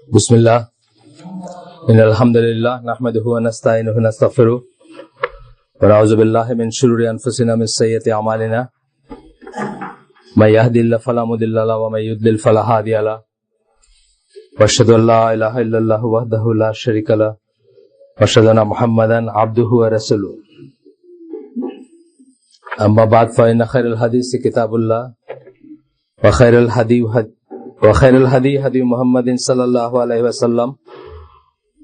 बिस्मिल्लाह इन्नल हम्दुलिल्लाह नहमदुहु व नस्तईनुहु व नस्तगफिरुह व नऊज़ु बिल्लाहि मिन शुरूरि अनफुसिना मिन सय्यिअति अमालिना मै यहदिल्लाहु फला मुदिल्ल लहु व मै युद्लिल फला हादिय लहु व अशहदु अन ला इलाहा इल्लल्लाहु वहदहु ला शरीका लहु व अशहदु अन्ना मुहम्मदन अब्दुहु व रसूलुहु अम्मा बाद फ़इन्न खैरुल हदीस किताबुल्लाह व खैरुल हदी हदी मुहम्मदिन सल्लल्लाहु अलैहि वसल्लम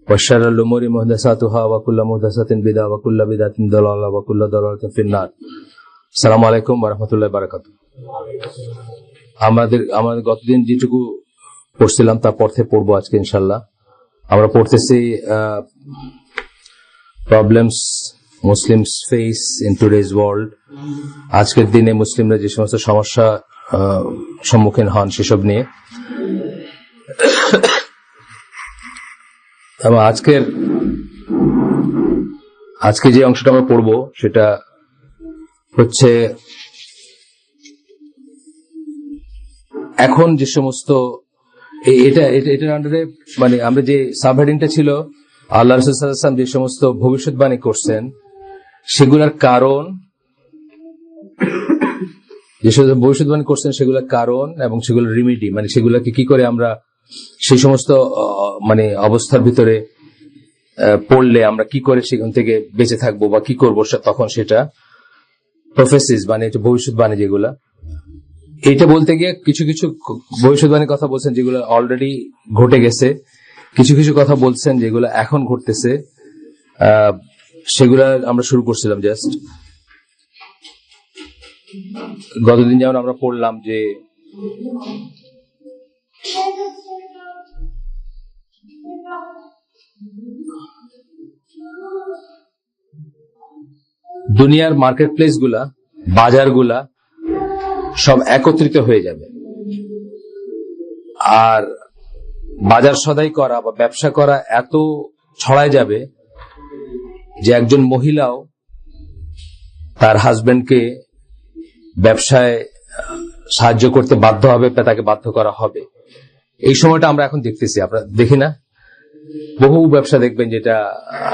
व शर्रुल उमूरि मुहदसातुहा व कुल्लु मुहदसातिन बिदअह व कुल्लु बिदअतिन दलाला व कुल्लु दलालातिन फिन्नार। আসসালামু আলাইকুম ওয়া রাহমাতুল্লাহি ওয়া বারাকাতুহু। আমাদের গতদিন যেটুকু পড়ছিলাম তা পড়তে পড়বো আজকে ইনশাআল্লাহ। আমরা পড়তেছি problems Muslims face in today's world. আজকের দিনে মুসলিমরা যে সমস্ত সমস্যা সম্মুখীন হন সেসব নিয়ে। আজকে যে অংশটা আমরা পড়বো সেটা হচ্ছে এখন যে সমস্ত এটার আন্ডারে মানে আমরা যে সাবহেডিংটা ছিল আল্লাহ রাসূল সাল্লাল্লাহু আলাইহি ওয়াসাল্লাম যে সমস্ত ভবিষ্যৎবাণী করছেন সেগুলোর কারণ, যে সমস্ত ভবিষ্যৎবাণী করছেন সেগুলোর কারণ এবং সেগুলোর রিমিডি, মানে সেগুলোকে কি করে আমরা সেই সমস্ত মানে অবস্থার ভিতরে পড়লে আমরা কি করে সেখান থেকে বেঁচে থাকবো বা কি করবো, তখন সেটা প্রফেসিস মানে ভবিষ্যৎবাণী যেগুলা। এটা বলতে গিয়ে কিছু কিছু ভবিষ্যৎবাণীর কথা বলছেন যেগুলো অলরেডি ঘটে গেছে, কিছু কিছু কথা বলছেন যেগুলো এখন ঘটতেছে। সেগুলা আমরা শুরু করছিলাম জাস্ট গতদিন, যেমন আমরা পড়লাম যে দুনিয়ার মার্কেট প্লেস গুলা, বাজার গুলা সব একত্রিত হয়ে যাবে, আর বাজার সদাই করা বা ব্যবসা করা এত ছড়ায় যাবে যে একজন মহিলাও তার হাজবেন্ডকে ব্যবসায় সাহায্য করতে বাধ্য হবে, তাকে বাধ্য করা হবে। এই সময়টা আমরা এখন দেখতেছি, আপনারা দেখি না? বহু ব্যবসা দেখবেন যেটা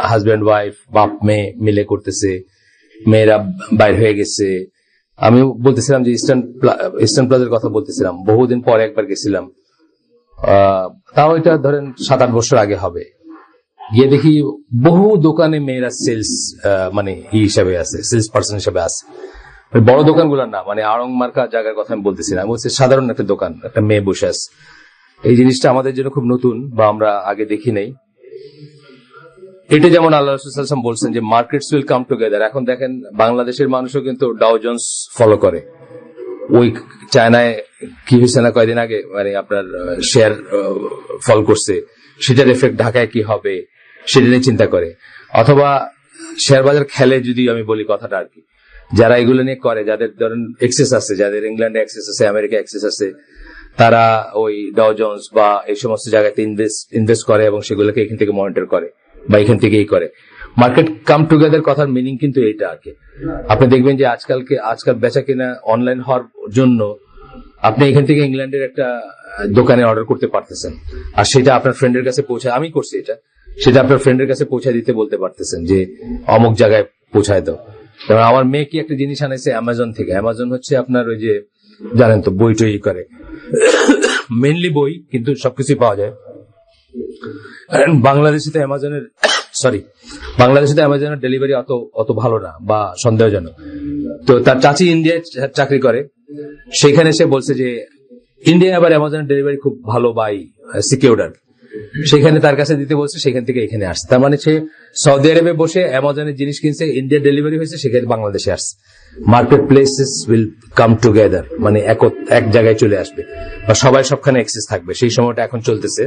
হাজবেন্ড ওয়াইফ বাপ মেয়ে মিলে করতেছে, মেয়েরা বাইর হয়ে গেছে। আমি বলতেছিলাম যে ইস্টার্ন প্লাজার কথা বলতেছিলাম, বহুদিন পরে একবার গেছিলাম, তাও এটা ধরেন 7-8 বছর আগে হবে। গিয়ে দেখি বহু দোকানে মেয়েরা সেলস মানে হিসাবে আছে, সেলস পার্সন হিসাবে আছে। বড় দোকানগুলো না, মানে আড়ং মার্কা জায়গার কথা আমি বলতেছিলাম, আমি বলছি সাধারণ একটা দোকান, একটা মেয়ে বসে আছে। এই জিনিসটা আমাদের জন্য খুব নতুন বা আমরা আগে দেখি নাই। এটা যেমন আল্লাহ রাসূল সাল্লাল্লাহু আলাইহি ওয়াসাল্লাম বলছেন যে মার্কেটস উইল কাম টুগেদার। এখন দেখেন বাংলাদেশের মানুষও কিন্তু ডাও জোন্স ফলো করে। ওই চায়নায় কি হয়েছে না কয়েকদিন আগে, মানে আপনার শেয়ার ফল করছে, সেটার এফেক্ট ঢাকায় কি হবে সেটা নিয়ে চিন্তা করে। অথবা শেয়ার বাজার খেলে, যদি আমি বলি কথাটা আর কি, যারা এগুলো নিয়ে করে, যাদের ধরেন এক্সেস আছে, যাদের ইংল্যান্ডে এক্সেস আছে, আমেরিকা এক্সেস আছে, তারা ওই ডাও জোন্স বা এই সমস্ত জায়গাতে ইনভেস্ট করে এবং সেগুলোকে এখান থেকে মনিটর করে বা এখান থেকেই করে। মার্কেট কাম টুগেদার কথার মিনিং কিন্তু এইটা আর কি। আপনি দেখবেন যে আজকাল বেচা কিনা অনলাইন হওয়ার জন্য আপনি এখান থেকে ইংল্যান্ডের একটা দোকানে অর্ডার করতে পারতেছেন, আর সেটা আপনার ফ্রেন্ডের কাছে পৌঁছায়, আমি করছি এটা, সেটা আপনার ফ্রেন্ডের কাছে পৌঁছায় দিতে বলতে পারতেছেন যে অমুক জায়গায় পৌঁছায় দাও। কারণ আমার মেয়ে কি একটা জিনিস আনাইছে অ্যামাজন থেকে। অ্যামাজন হচ্ছে আপনার ওই যে জানেন তো বই টই করে, মেনলি বই, কিন্তু সবকিছুই পাওয়া যায়। বাংলাদেশে তো অ্যামাজনের ডেলিভারি অত ভালো না বা সন্দেহজনক। তো তার চাচি ইন্ডিয়ায় চাকরি করে, সেখানে সে বলছে যে ইন্ডিয়ায় আবার অ্যামাজনের ডেলিভারি খুব ভালো বাই সিকিউর্ড, সেখানে তার কাছে দিতে বলছে, সেখান থেকে এখানে আসছে। তার মানে সে সৌদি আরবে বসে অ্যামাজনের জিনিস কিনছে, ইন্ডিয়ার ডেলিভারি হয়েছে, সেখানে বাংলাদেশে আসছে। Market places will come together, মানে এক জায়গায় চলে আসবে বা সবাই সবখানে অ্যাক্সেস থাকবে। সেই সময়টা এখন চলতেছে,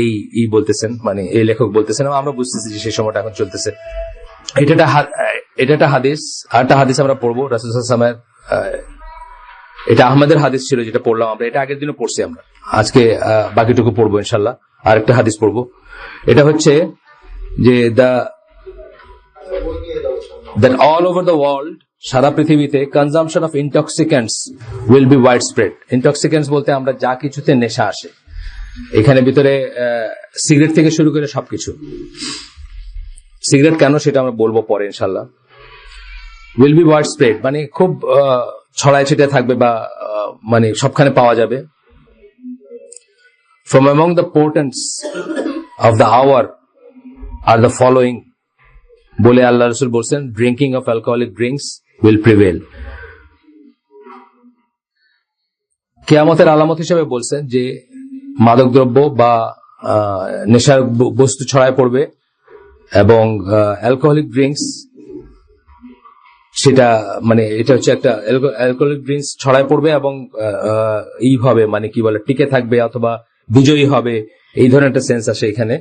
এই বলতেছেন, মানে এই লেখক বলতেছেন, আমরা বুঝতেছি যে সেই সময়টা এখন চলতেছে। এটা একটা হাদিস। আর একটা হাদিস আমরা পড়বো রাসূল সাল্লাল্লাহু আলাইহি ওয়াসাল্লামের, এটা আহমদের হাদিস ছিল যেটা পড়লাম আমরা, এটা আগের দিনও পড়ছি আমরা, আজকে বাকিটুকু পড়বো ইনশাল্লাহ। আর একটা হাদিস পড়বো, এটা হচ্ছে যে that all over the world, সারা পৃথিবীতে consumption of intoxicants will be widespread. Intoxicants বলতে আমরা যা কিছুতে নেশা আসে, এখানে ভিতরে সিগারেট থেকে শুরু করে সবকিছু। সিগারেট কেন সেটা আমরা বলবো পরে ইনশাল্লাহ। উইল বি ওয়াইড স্প্রেড, মানে খুব ছড়ায় ছিটে থাকবে বা মানে সবখানে পাওয়া যাবে। From among the portents of the hour are the following বলে আল্লাহ রাসূল বলছেন, drinking of alcoholic drinks will prevail. কিয়ামতের আলামত হিসেবে বলছেন যে মাদকদ্রব্য বা নেশার বস্তু ছড়ায় পড়বে এবং অ্যালকোহলিক ড্রিঙ্কস, সেটা মানে এটা হচ্ছে একটা অ্যালকোহলিক ড্রিঙ্কস ছড়ায় পড়বে এবং এইভাবে মানে কি বলে টিকে থাকবে অথবা বিজয়ী হবে, এই ধরনের একটা সেন্স আসে এখানে।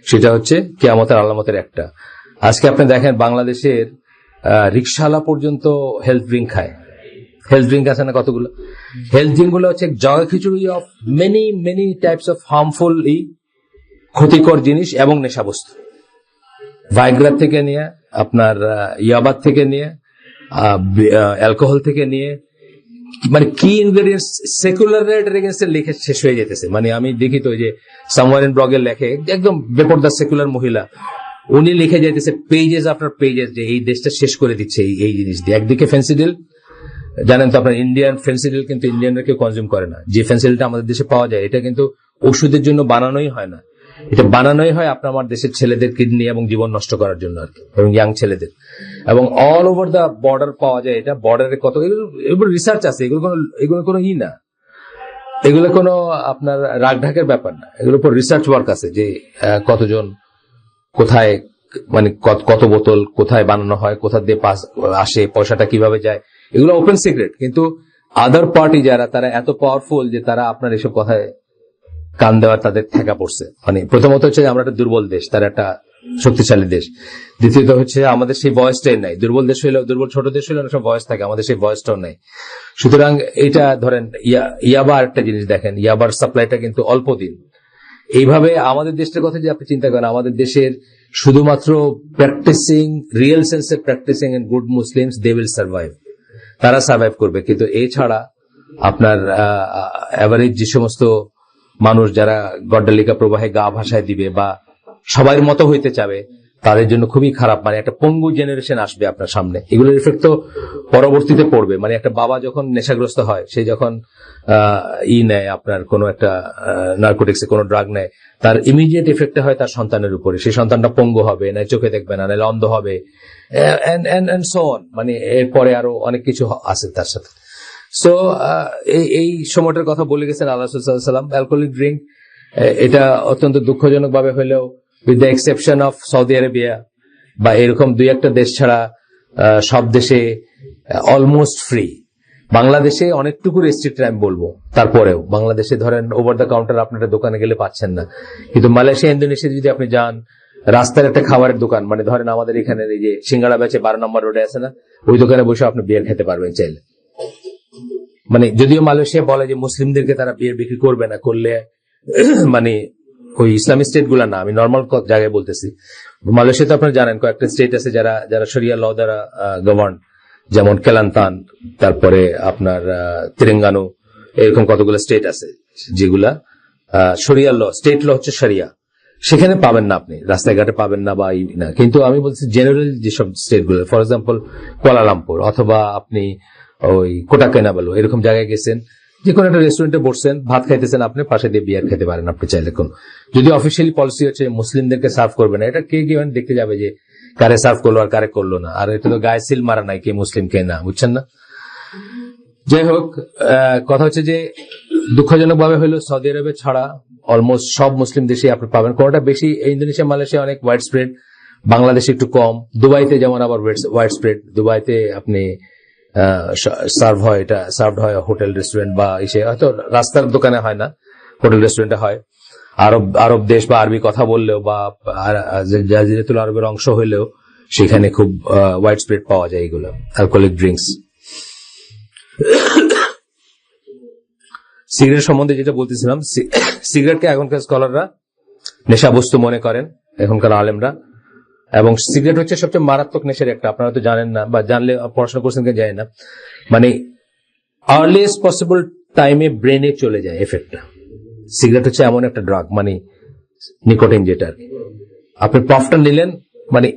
সেটা হচ্ছে কিয়ামতের আলামতের একটা। আজকে আপনি দেখেন বাংলাদেশের রিকশাওয়ালা পর্যন্ত হেলথ ড্রিঙ্ক খায়। হেলথ ড্রিঙ্ক আছে না কতগুলো? হেলথ ড্রিঙ্ক গুলো হচ্ছে জগা খিচুড়ি of many many types of harmful ক্ষতিকর জিনিস এবং নেশাবস্তু। ভাইগ্রার থেকে নিয়ে আপনার ইয়াবার থেকে নিয়ে অ্যালকোহল থেকে নিয়ে মানে কি ইনগ্রেডিয়েন্টস সেকুলার এগেইনস্টে লিখে শেষ হয়ে যেতেছে। মানে আমি দেখি তো যে সামওয়্যার ইন ব্লগে লেখে একদম বেপরদা সেকুলার মহিলা, উনি লিখে যাইতেছে পেজেস আফটার পেজেস যে এই দেশটা শেষ করে দিচ্ছে এই জিনিস দিয়ে। একদিকে ফেন্সিডিল, জানেন তো আপনার ইন্ডিয়ান ফেন্সিডিল কিন্তু ইন্ডিয়ানরা কেউ কনজিউম করে না। যে ফেন্সিডিলটা আমাদের দেশে পাওয়া যায় এটা কিন্তু ওষুধের জন্য বানানোই হয় না, এটা বানানোই হয় আপনার আমার দেশের ছেলেদের কিডনি এবং জীবন নষ্ট করার জন্য আর কি, এবং ইয়াং ছেলেদের। এবং অল ওভার দা বর্ডার পাওয়া যায় এটা। বর্ডারে কত এগুলো রিসার্চ আছে, এগুলো কোনো না, এগুলো কোনো আপনার রাগঢাকের ব্যাপার না, এগুলোর উপর রিসার্চ ওয়ার্ক আছে যে কতজন কোথায় মানে কত বোতল কোথায় বানানো হয়, কোথা দিয়ে আসে, পয়সাটা কিভাবে যায়, এগুলো ওপেন সিক্রেট। কিন্তু আদার পার্টি যারা তারা এত পাওয়ারফুল যে তারা আপনার এসব কথায় কান দেওয়ার তাদের ঠেকা পড়ছে। মানে প্রথমত হচ্ছে আমরা একটা দুর্বল দেশ, তারা একটা শক্তিশালী দেশ। দ্বিতীয়ত হচ্ছে আমাদের সেই ভয়েসটাই নাই। দুর্বল দেশ হইলেও, দুর্বল ছোট দেশ হইলেও অনেক সময় ভয়েস থাকে, আমাদের সেই ভয়েসটাও নাই। সুতরাং এটা ধরেন ইয়াবার একটা জিনিস দেখেন, ইয়াবার সাপ্লাইটা কিন্তু অল্প দিন। এইভাবে আমাদের দেশটার কথা যে আপনি চিন্তা করেন, আমাদের দেশের শুধুমাত্র প্র্যাকটিসিং রিয়েল সেন্সে practising and good Muslims they will survive, তারা সার্ভাইভ করবে। কিন্তু এছাড়া আপনার এভারেজ যে সমস্ত মানুষ যারা গড্ডালিকা প্রবাহে গা ভাসায় দিবে বা সবার মতো হইতে চাবে, তাদের জন্য খুবই খারাপ। মানে একটা পঙ্গু জেনারেশন আসবে আপনার সামনে। এগুলোর ইফেক্ট তো পরবর্তীতে পড়বে। মানে একটা বাবা যখন নেশাগ্রস্ত হয়, সে যখন নেয় আপনার কোনো একটা নার্কোটিক্সে কোনো ড্রাগ নেয়, তার ইমিডিয়েট এফেক্ট হয় তার সন্তানের উপরে। সেই সন্তানটা পঙ্গু হবে, না চোখে দেখবে না, নাহলে অন্ধ হবে, এন্ড সো অন। মানে এরপরে আরো অনেক কিছু আছে তার সাথে। সো এই সময়টার কথা বলে গেছেন আল্লাহ রাসূল সাল্লাল্লাহু আলাইহি ওয়াসাল্লাম। অ্যালকোহলিক ড্রিঙ্ক এটা অত্যন্ত দুঃখজনক ভাবে হলেও with the exception of Saudi Arabia বা এরকম দুই একটা দেশ ছাড়া সব দেশে অলমোস্ট ফ্রি। বাংলাদেশে অনেকটুকু রেস্ট্রিক্টেড আমি বলবো, তারপরেও বাংলাদেশে ধরেন ওভার দ্য কাউন্টার আপনারা দোকানে গেলে পাচ্ছেন না। কিন্তু মালয়েশিয়া, ইন্দোনেশিয়া যদি আপনি যান, রাস্তার একটা খাবারের দোকান, মানে ধরেন আমাদের এখানে এই যে সিঙ্গাড়া বেচে 12 নম্বর রোডে আছে না, ওই দোকানে বসে আপনি বিয়ার খেতে পারবেন চাইলে। মানে যদিও মালয়েশিয়া বলে যে মুসলিমদেরকে তারা বিয়ার বিক্রি করবে না, করলে মানে ওই ইসলামিক স্টেট গুলা না, আমি নর্মাল জায়গায় বলতেছি। মালয়েশিয়াতে আপনারা জানেন কয়েকটা স্টেট আছে যারা শরিয়া ল দ্বারা গভর্ন, যেমন কেলান্তান, তারপরে আপনার তেলেঙ্গানু, এরকম কতগুলো স্টেট আছে যেগুলা শরিয়া ল, স্টেট ল হচ্ছে শরিয়া। সেখানে পাবেন না, আপনি রাস্তায় ঘাটে পাবেন না বা না। কিন্তু আমি বলছি জেনারেল যেসব স্টেট গুলো, ফর এক্সাম্পল কুয়ালালামপুর অথবা আপনি ওই কোটাকেনাবালু, এরকম জায়গায় গেছেন, যে কোনো একটা রেস্টুরেন্টে বসছেন, ভাত খাইতেছেন, আপনি পাশে দিয়ে বিয়ার খেতে পারেন আপনি চাইলে। কোন যদি অফিসিয়ালি পলিসি হচ্ছে মুসলিমদেরকে সার্ভ করবে না, এটা কে গিয়ে দেখতে যাবে যে কারে সার্ভ করলো আর কারে করলো না। আর এটা তো গায়ে সিল মারা নাই কে মুসলিম কে না, বুঝছেন না। যাই হোক, কথা হচ্ছে যে দুঃখজনক ভাবে হলো সৌদি আরবে ছাড়া অলমোস্ট সব মুসলিম দেশে আপনি পাবেন। কোনটা বেশি, ইন্দোনেশিয়া মালয়েশিয়া অনেক ওয়াইড স্প্রেড, বাংলাদেশে একটু কম। দুবাইতে যেমন আবার ওয়াইড স্প্রেড, দুবাইতে আপনি সার্ভ হয়, এটা সার্ভ হয় হোটেল রেস্টুরেন্ট বা এসে, হয়তো রাস্তার দোকানে হয় না, হোটেল রেস্টুরেন্টে হয়। আরব দেশ বা আরবি কথা বললেও বা জাজিরাতুল আরবের অংশ হইলেও সেখানে খুব ওয়াইড স্প্রেড পাওয়া যায় এগুলো অ্যালকোহলিক ড্রিঙ্কস। সিগারেট সম্বন্ধে যেটা বলতেছিলাম, সিগারেটকে এখনকার স্কলাররা নেশা বস্তু মনে করেন, এখনকার আলেমরা। এবং সিগারেট হচ্ছে সবচেয়ে মারাত্মক নেশার একটা, আপনারা তো জানেন না, বা জানলে পড়াশোনা করছেন কিনা জানেন না। মানে আর্লিয়েস্ট পসিবল টাইমে ব্রেনে চলে যায় এফেক্টটা। সিগারেট হচ্ছে এমন একটা ড্রাগ, মানে নিকোটিন যেটা আর কি। আপনি পাফটা নিলেন, মানে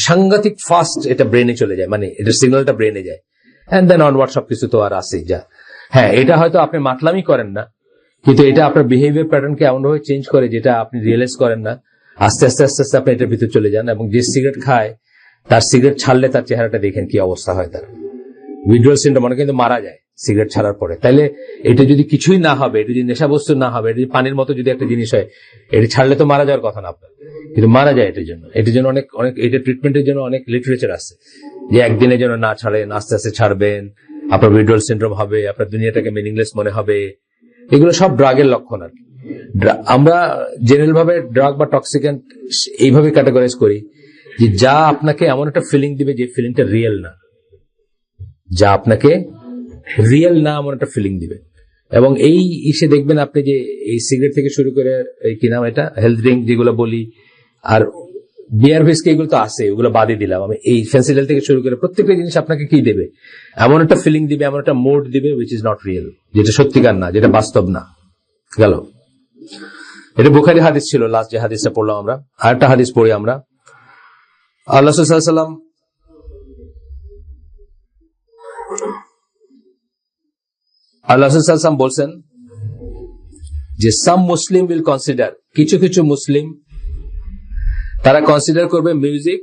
সাংঘাতিক ফাস্ট এটা ব্রেনে চলে যায়, মানে এটা সিগন্যালটা ব্রেনে যায়, এন্ড দেন অনওয়ার্ড সবকিছু তো আর আসে যা। হ্যাঁ, এটা হয়তো আপনি মাতলামি করেন না, কিন্তু এটা আপনার বিহেভিয়ার প্যাটার্নকে এমনভাবে চেঞ্জ করে যেটা আপনি রিয়েলাইজ করেন না। আস্তে আস্তে আস্তে আস্তে আপনি এটার ভিতরে চলে যান, এবং যে সিগারেট খায় তার সিগারেট ছাড়লে তার চেহারাটা দেখেন কি অবস্থা হয় তার। উইথড্রয়াল সিনড্রোম, মানে কিন্তু মারা যায় সিগারেট ছাড়ার পরে। তাইলে এটা যদি কিছুই না হবে, এটা যদি নেশাবস্তু না হবে, এটা যদি পানির মতো যদি একটা জিনিস হয়, এটা ছাড়লে তো মারা যাওয়ার কথা না আপনার, কিন্তু মারা যায় এটার জন্য অনেক অনেক এটা ট্রিটমেন্টের জন্য অনেক লিটারেচার আছে, যে একদিনের জন্য না ছাড়েন, আস্তে আস্তে ছাড়বেন, আপনার উইথড্রয়াল সিনড্রোম হবে, আপনার দুনিয়াটাকে মিনিংলেস মনে হবে। এগুলো সব ড্রাগের লক্ষণ আর কি। আমরা জেনারেল ভাবে ড্রাগ বা টক্সিক্যান্ট এইভাবে ক্যাটাগরাইজ করি যে যা আপনাকে এমন একটা ফিলিং দিবে যে ফিলিংটা রিয়েল না, যা আপনাকে রিয়েল না এমন একটা ফিলিং দিবে। এবং এই ইসে দেখবেন আপনি যে এই সিগারেট থেকে শুরু করে এই কি নাম এটা হেলথ ড্রিঙ্ক যেগুলো বলি, আর বিয়ার হুইস্কি, এগুলো তো আছে, ওগুলো বাদই দিলাম আমি। এই ফেন্সিডেল থেকে শুরু করে প্রত্যেকটা জিনিস আপনাকে কি দেবে, এমন একটা ফিলিং দিবে, এমন একটা মোড দিবে উইচ ইজ নট রিয়েল, যেটা সত্যিকার না, যেটা বাস্তব না। গেল, এটা বুখারী হাদিস ছিল, লাস্ট যে হাদিসটা পড়লাম আমরা। আরেকটা হাদিস পড়ি আমরা। আল্লাহ সাল্লাল্লাহু আলাইহি ওয়াসাল্লাম বলছেন যে সাম মুসলিম উইল কনসিডার, কিছু কিছু মুসলিম তারা কনসিডার করবে music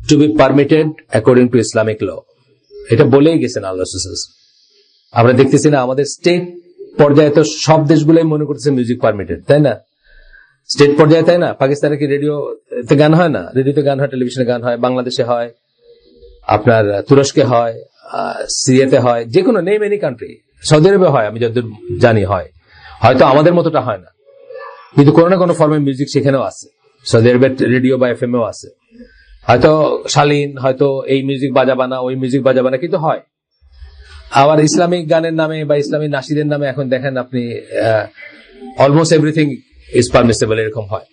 to be permitted according to Islamic law. এটা বলেই গেছেন আল্লাহ রাসূল। আমরা দেখতেছি না আমাদের স্টেট পর্যায়ে তো সব দেশগুলোই মনে করতেছে মিউজিক পারমিটেড, তাই না? স্টেট পর্যায়ে, তাই না? পাকিস্তানে কি রেডিওতে গান হয় না? রেডিওতে গান হয়, টেলিভিশনে গান হয়, বাংলাদেশে হয়, আপনার তুরস্কে হয়, সিরিয়াতে হয়, যে কোনো নেম এনি কান্ট্রি, সৌদি আরবে হয়, আমি যতদূর জানি হয়। হয়তো আমাদের মতোটা হয় না, কিন্তু কোনো না কোনো ফর্মে মিউজিক সেখানেও আছে। সৌদি আরবের রেডিও বা এফএম এও আছে। হয়তো শালীন, হয়তো এই মিউজিক বাজাবানা, ওই মিউজিক বাজাবানা, কিন্তু হয়। আবার ইসলামিক গানের নামে বা ইসলামিক নাশিদের নামে এখন দেখেন আপনি অলমোস্ট এভরিথিং ইজ পারমিসেবল, এরকম হয়।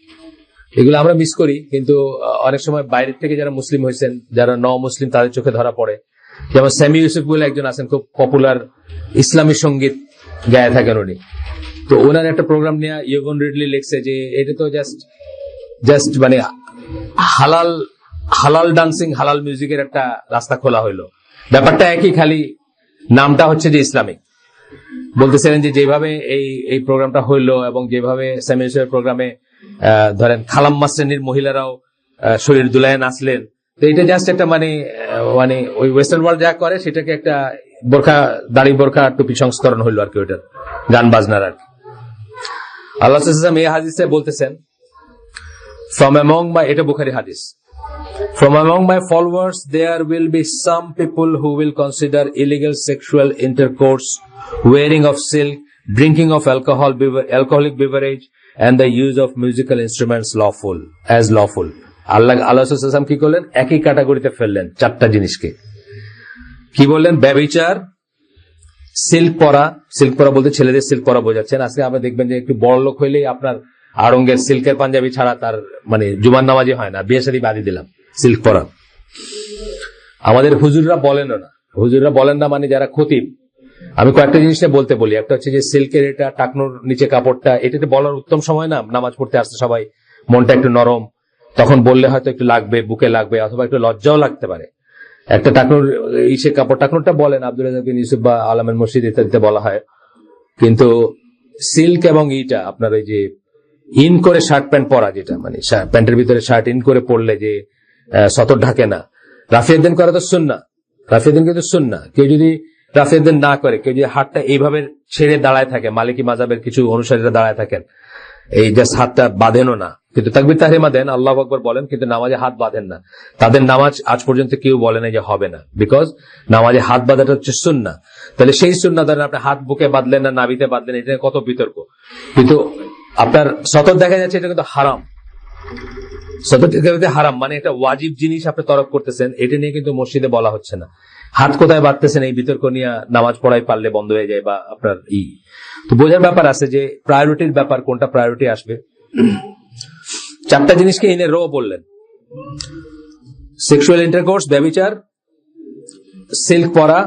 এগুলো আমরা মিস করি, কিন্তু অনেক সময় বাইরের থেকে যারা মুসলিম হয়েছেন, যারা ন মুসলিম, তাদের চোখে ধরা পড়ে। যেমন স্যামি ইউসুফ বলে একজন আছেন, খুব পপুলার ইসলামী সঙ্গীত গায়ে থাকেন উনি। তো ওনার একটা প্রোগ্রাম নিয়ে ইউগন রিডলি লিখছে যে এটা তো জাস্ট মানে হালাল ডান্সিং, হালাল মিউজিকের একটা রাস্তা খোলা হইলো। ব্যাপারটা একই, খালি নামটা হচ্ছে যে ইসলামিক। বলতেছিলেন যে যেভাবে এই প্রোগ্রামটা হইলো, এবং যেভাবে স্যামি ইউসুফের প্রোগ্রামে ধরেন খালাম্মা শ্রেণীর মহিলারাও শরীর দুলায় নাচলেন, তো এটা জাস্ট একটা মানে ওই ওয়েস্টার্ন ওয়ার্ল্ড যা করে সেটাকে একটা দাড়ি বোরখা টুপি সংস্করণ হইলো আর কি, ওইটার গান বাজনার আর কি। আল্লাহ সাল্লাল্লাহু এই হাদিসে বলতেছেন, ফ্রম অ্যামং মাই, এটা বুখারী হাদিস, from among my followers there will be some people who will consider illegal sexual intercourse, wearing of silk, drinking of alcoholic beverage, and the use of musical instruments lawful. আল্লাহ সাল্লাল্লাহু কি করলেন? একই ক্যাটাগরিতে ফেললেন চারটা জিনিসকে। কি বললেন? ব্যভিচার, সিল্ক পরা বলতে ছেলেদের সিল্ক পরা বোঝাচ্ছেন। আজকে আমরা দেখবেন যে একটু বড় লোক হইলেই আপনার আড়ঙ্গের সিল্কের পাঞ্জাবি ছাড়া তার মানে জুমার নামাজি হয় না, বিয়ে শাদী বাদই দিলাম, সিল্ক পরা। আমাদের হুজুররা বলেন না, মানে যারা খতিব। আমি কয়েকটা জিনিস বলতে বলি। একটা হচ্ছে যে সিল্কের এটা টাকনোর নিচে কাপড়টা, এটাতে বলার উত্তম সময় না, নামাজ পড়তে আসছে সবাই, মনটা একটু নরম, তখন বললে হয়তো একটু লাগবে, বুকে লাগবে, অথবা একটু লজ্জাও লাগতে পারে। একটা টাকনোর ইসে কাপড়, টাকনোরটা বলেন আব্দুল রাজ্জাক বিন ইউসুফ বা আলামের মসজিদ ইত্যাদিতে বলা হয়, কিন্তু সিল্ক এবং ইটা আপনার ওই যে ইন করে শার্ট প্যান্ট পরা, যেটা মানে প্যান্টের ভিতরে শার্ট ইন করে পরলে যে সতর ঢাকে না, রাফিয়াদ্দিন করা তো সুন্নাহ, রাফিয়াদ্দিন কিন্তু সুন্নাহ। কেউ যদি রাফিয়াদ্দিন না করে, কেউ যদি হাতটা এইভাবে ছেড়ে দাঁড়ায় থাকে, মালিকি মাযহাবের কিছু অনুসারীরা দাঁড়ায় থাকেন, এই জাস্ট হাতটা বাঁধেনও না, কিন্তু তাকবীর তাহরিমা দেন, আল্লাহু আকবার বলেন, কিন্তু নামাজে হাত বাঁধেন না, তাদের নামাজ আজ পর্যন্ত কেউ বলে না যে হবে না, বিকজ নামাজে হাত বাঁধাটা হচ্ছে সুন্নাহ। তাহলে সেই সুন্নাহ ধরেন আপনি হাত বুকে বাঁধলেন না, নাভিতে বাঁধলেন, এটা কত বিতর্ক। কিন্তু আপনার সতর দেখা যাচ্ছে, এটা কিন্তু হারাম, সতর হারাম, মানে একটা ওয়াজিব জিনিস আপনি তরক করতেছেন, এটা নিয়ে কিন্তু মসজিদে বলা হচ্ছে না। হাত কোথায় বাঁধতেছেন এই বিতর্ক নিয়ে নামাজ পড়াই পারলে বন্ধ হয়ে যায়, বা আপনার তো বোঝার ব্যাপার আছে যে প্রায়োরিটির ব্যাপার, কোনটা প্রায়োরিটি আসবে। চারটা জিনিসকে ইনে রো বললেন: সেক্সুয়াল ইন্টারকোর্স, ব্যভিচার, সিল্ক পরা,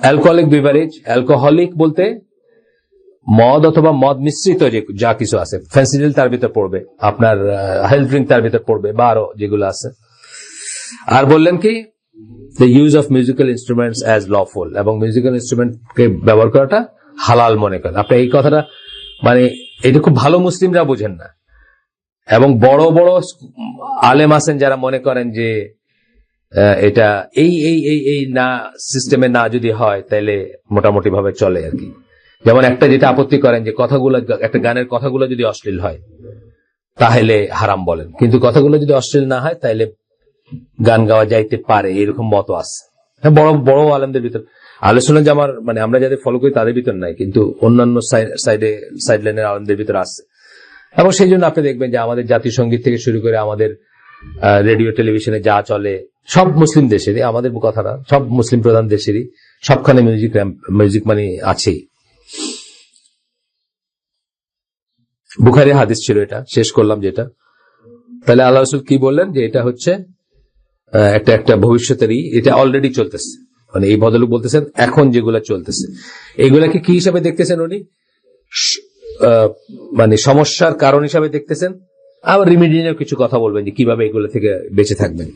অ্যালকোহলিক বিভারেজ। অ্যালকোহলিক বলতে মদ অথবা মদ মিশ্রিত যে যা কিছু আছে, ফেন্সিডিল তার ভিতর পড়বে, আপনার হেলথ ড্রিঙ্ক তার ভিতর পড়বে, বা আরো যেগুলো আছে। আর বললেন কি, the use of musical instruments as lawful, এবং মিউজিক্যাল ইনস্ট্রুমেন্টকে ব্যবহার করাটা হালাল মনে করেন। আপনি এই কথাটা মানে এটা খুব ভালো মুসলিমরা বোঝেন না, এবং বড় বড় আলেম আছেন যারা মনে করেন যে এটা এই এই এই এই না সিস্টেমে না যদি হয় তাহলে মোটামুটি ভাবে চলে আর কি। যেমন একটা যেটা আপত্তি করেন যে কথাগুলো, একটা গানের কথাগুলো যদি অশ্লীল হয় তাহলে হারাম বলেন, কিন্তু কথাগুলো যদি অশ্লীল না হয় তাহলে গান গাওয়া যাইতে পারে, এরকম মত আছে। হ্যাঁ, বড় বড় আলেমদের ভিতর, আলোচনা যে আমার মানে আমরা যাদের ফলো করি তাদের ভিতর নাই, কিন্তু অন্যান্য সাইড লাইনের আলেমদের ভিতর আছে। এবং সেই জন্য আপনি দেখবেন যে আমাদের জাতীয় সঙ্গীত থেকে শুরু করে আমাদের রেডিও টেলিভিশনে যা চলে সব মুসলিম দেশেরই, আমাদের কথাটা সব মুসলিম প্রধান দেশেরই, সবখানে মিউজিক মানে আছেই। বুখারী হাদিস ছিল, এটা শেষ করলাম যেটা। তাহলে আল্লাহ রাসূল কি বললেন যে এটা হচ্ছে একটা ভবিষ্যতেরই, এটা অলরেডি চলতেছে, মানে এই ভদ্রলোক বলতেছেন এখন যেগুলা চলতেছে এগুলাকে কি হিসাবে দেখতেছেন উনি, মানে সমস্যার কারণ হিসাবে দেখতেছেন। আবার রিমিডিয়াল কিছু কথা বলবেন যে কিভাবে এগুলো থেকে বেঁচে থাকবেন।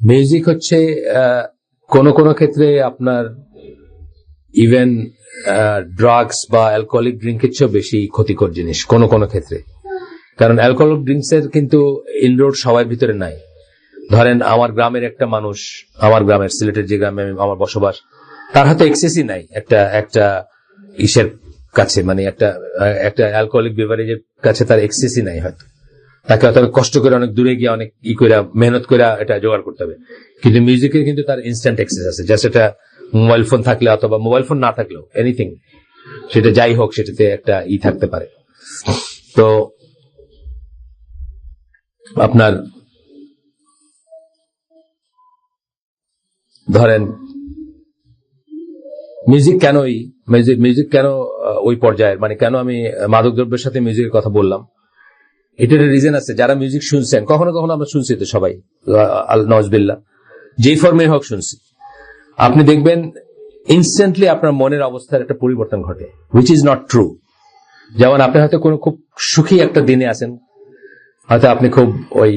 মিউজিক হচ্ছে কোন কোন ক্ষেত্রে আপনার ইভেন ড্রাগস বা অ্যালকোহলিক ড্রিঙ্কের চেয়েও বেশি ক্ষতিকর জিনিস কোন কোন ক্ষেত্রে। কারণ অ্যালকোহলিক ড্রিঙ্কস এর কিন্তু ইনরোড সবার ভিতরে নাই। ধরেন আমার গ্রামের একটা মানুষ, আমার গ্রামের সিলেটের যে গ্রামে আমার বসবাস, তার হাতে এক্সেসই নাই একটা ইসের কাছে, মানে একটা অ্যালকোহলিক বেভারেজের কাছে তার এক্সেসই নাই, হয়তো তাকে হয়তো কষ্ট করে অনেক দূরে গিয়ে অনেক করে মেহনত করে এটা জোগাড় করতে হবে। কিন্তু মিউজিকের কিন্তু তার ইনস্ট্যান্ট অ্যাক্সেস আছে, জাস্ট এটা মোবাইল ফোন থাকলে অথবা মোবাইল ফোন না থাকলেও এনিথিং, সেটা যাই হোক সেটাতে একটা থাকতে পারে। তো আপনার ধরেন মিউজিক কেন ওই পর্যায়ের, মানে কেন আমি মাদকদ্রব্যের সাথে মিউজিকের কথা বললাম, এটার রিজন আছে। যারা মিউজিক শুনছেন, কখনো কখনো আমরা শুনছি তো সবাই, নওয়াজবিল্লাহ যেই ফর্মে হোক শুনছি, আপনি দেখবেন ইনস্ট্যান্টলি আপনার মনের অবস্থার একটা পরিবর্তন ঘটে, হুইচ ইজ নট ট্রু। যেমন আপনি হয়তো কোনো খুব সুখী একটা দিনে আছেন, হয়তো আপনি খুব ওই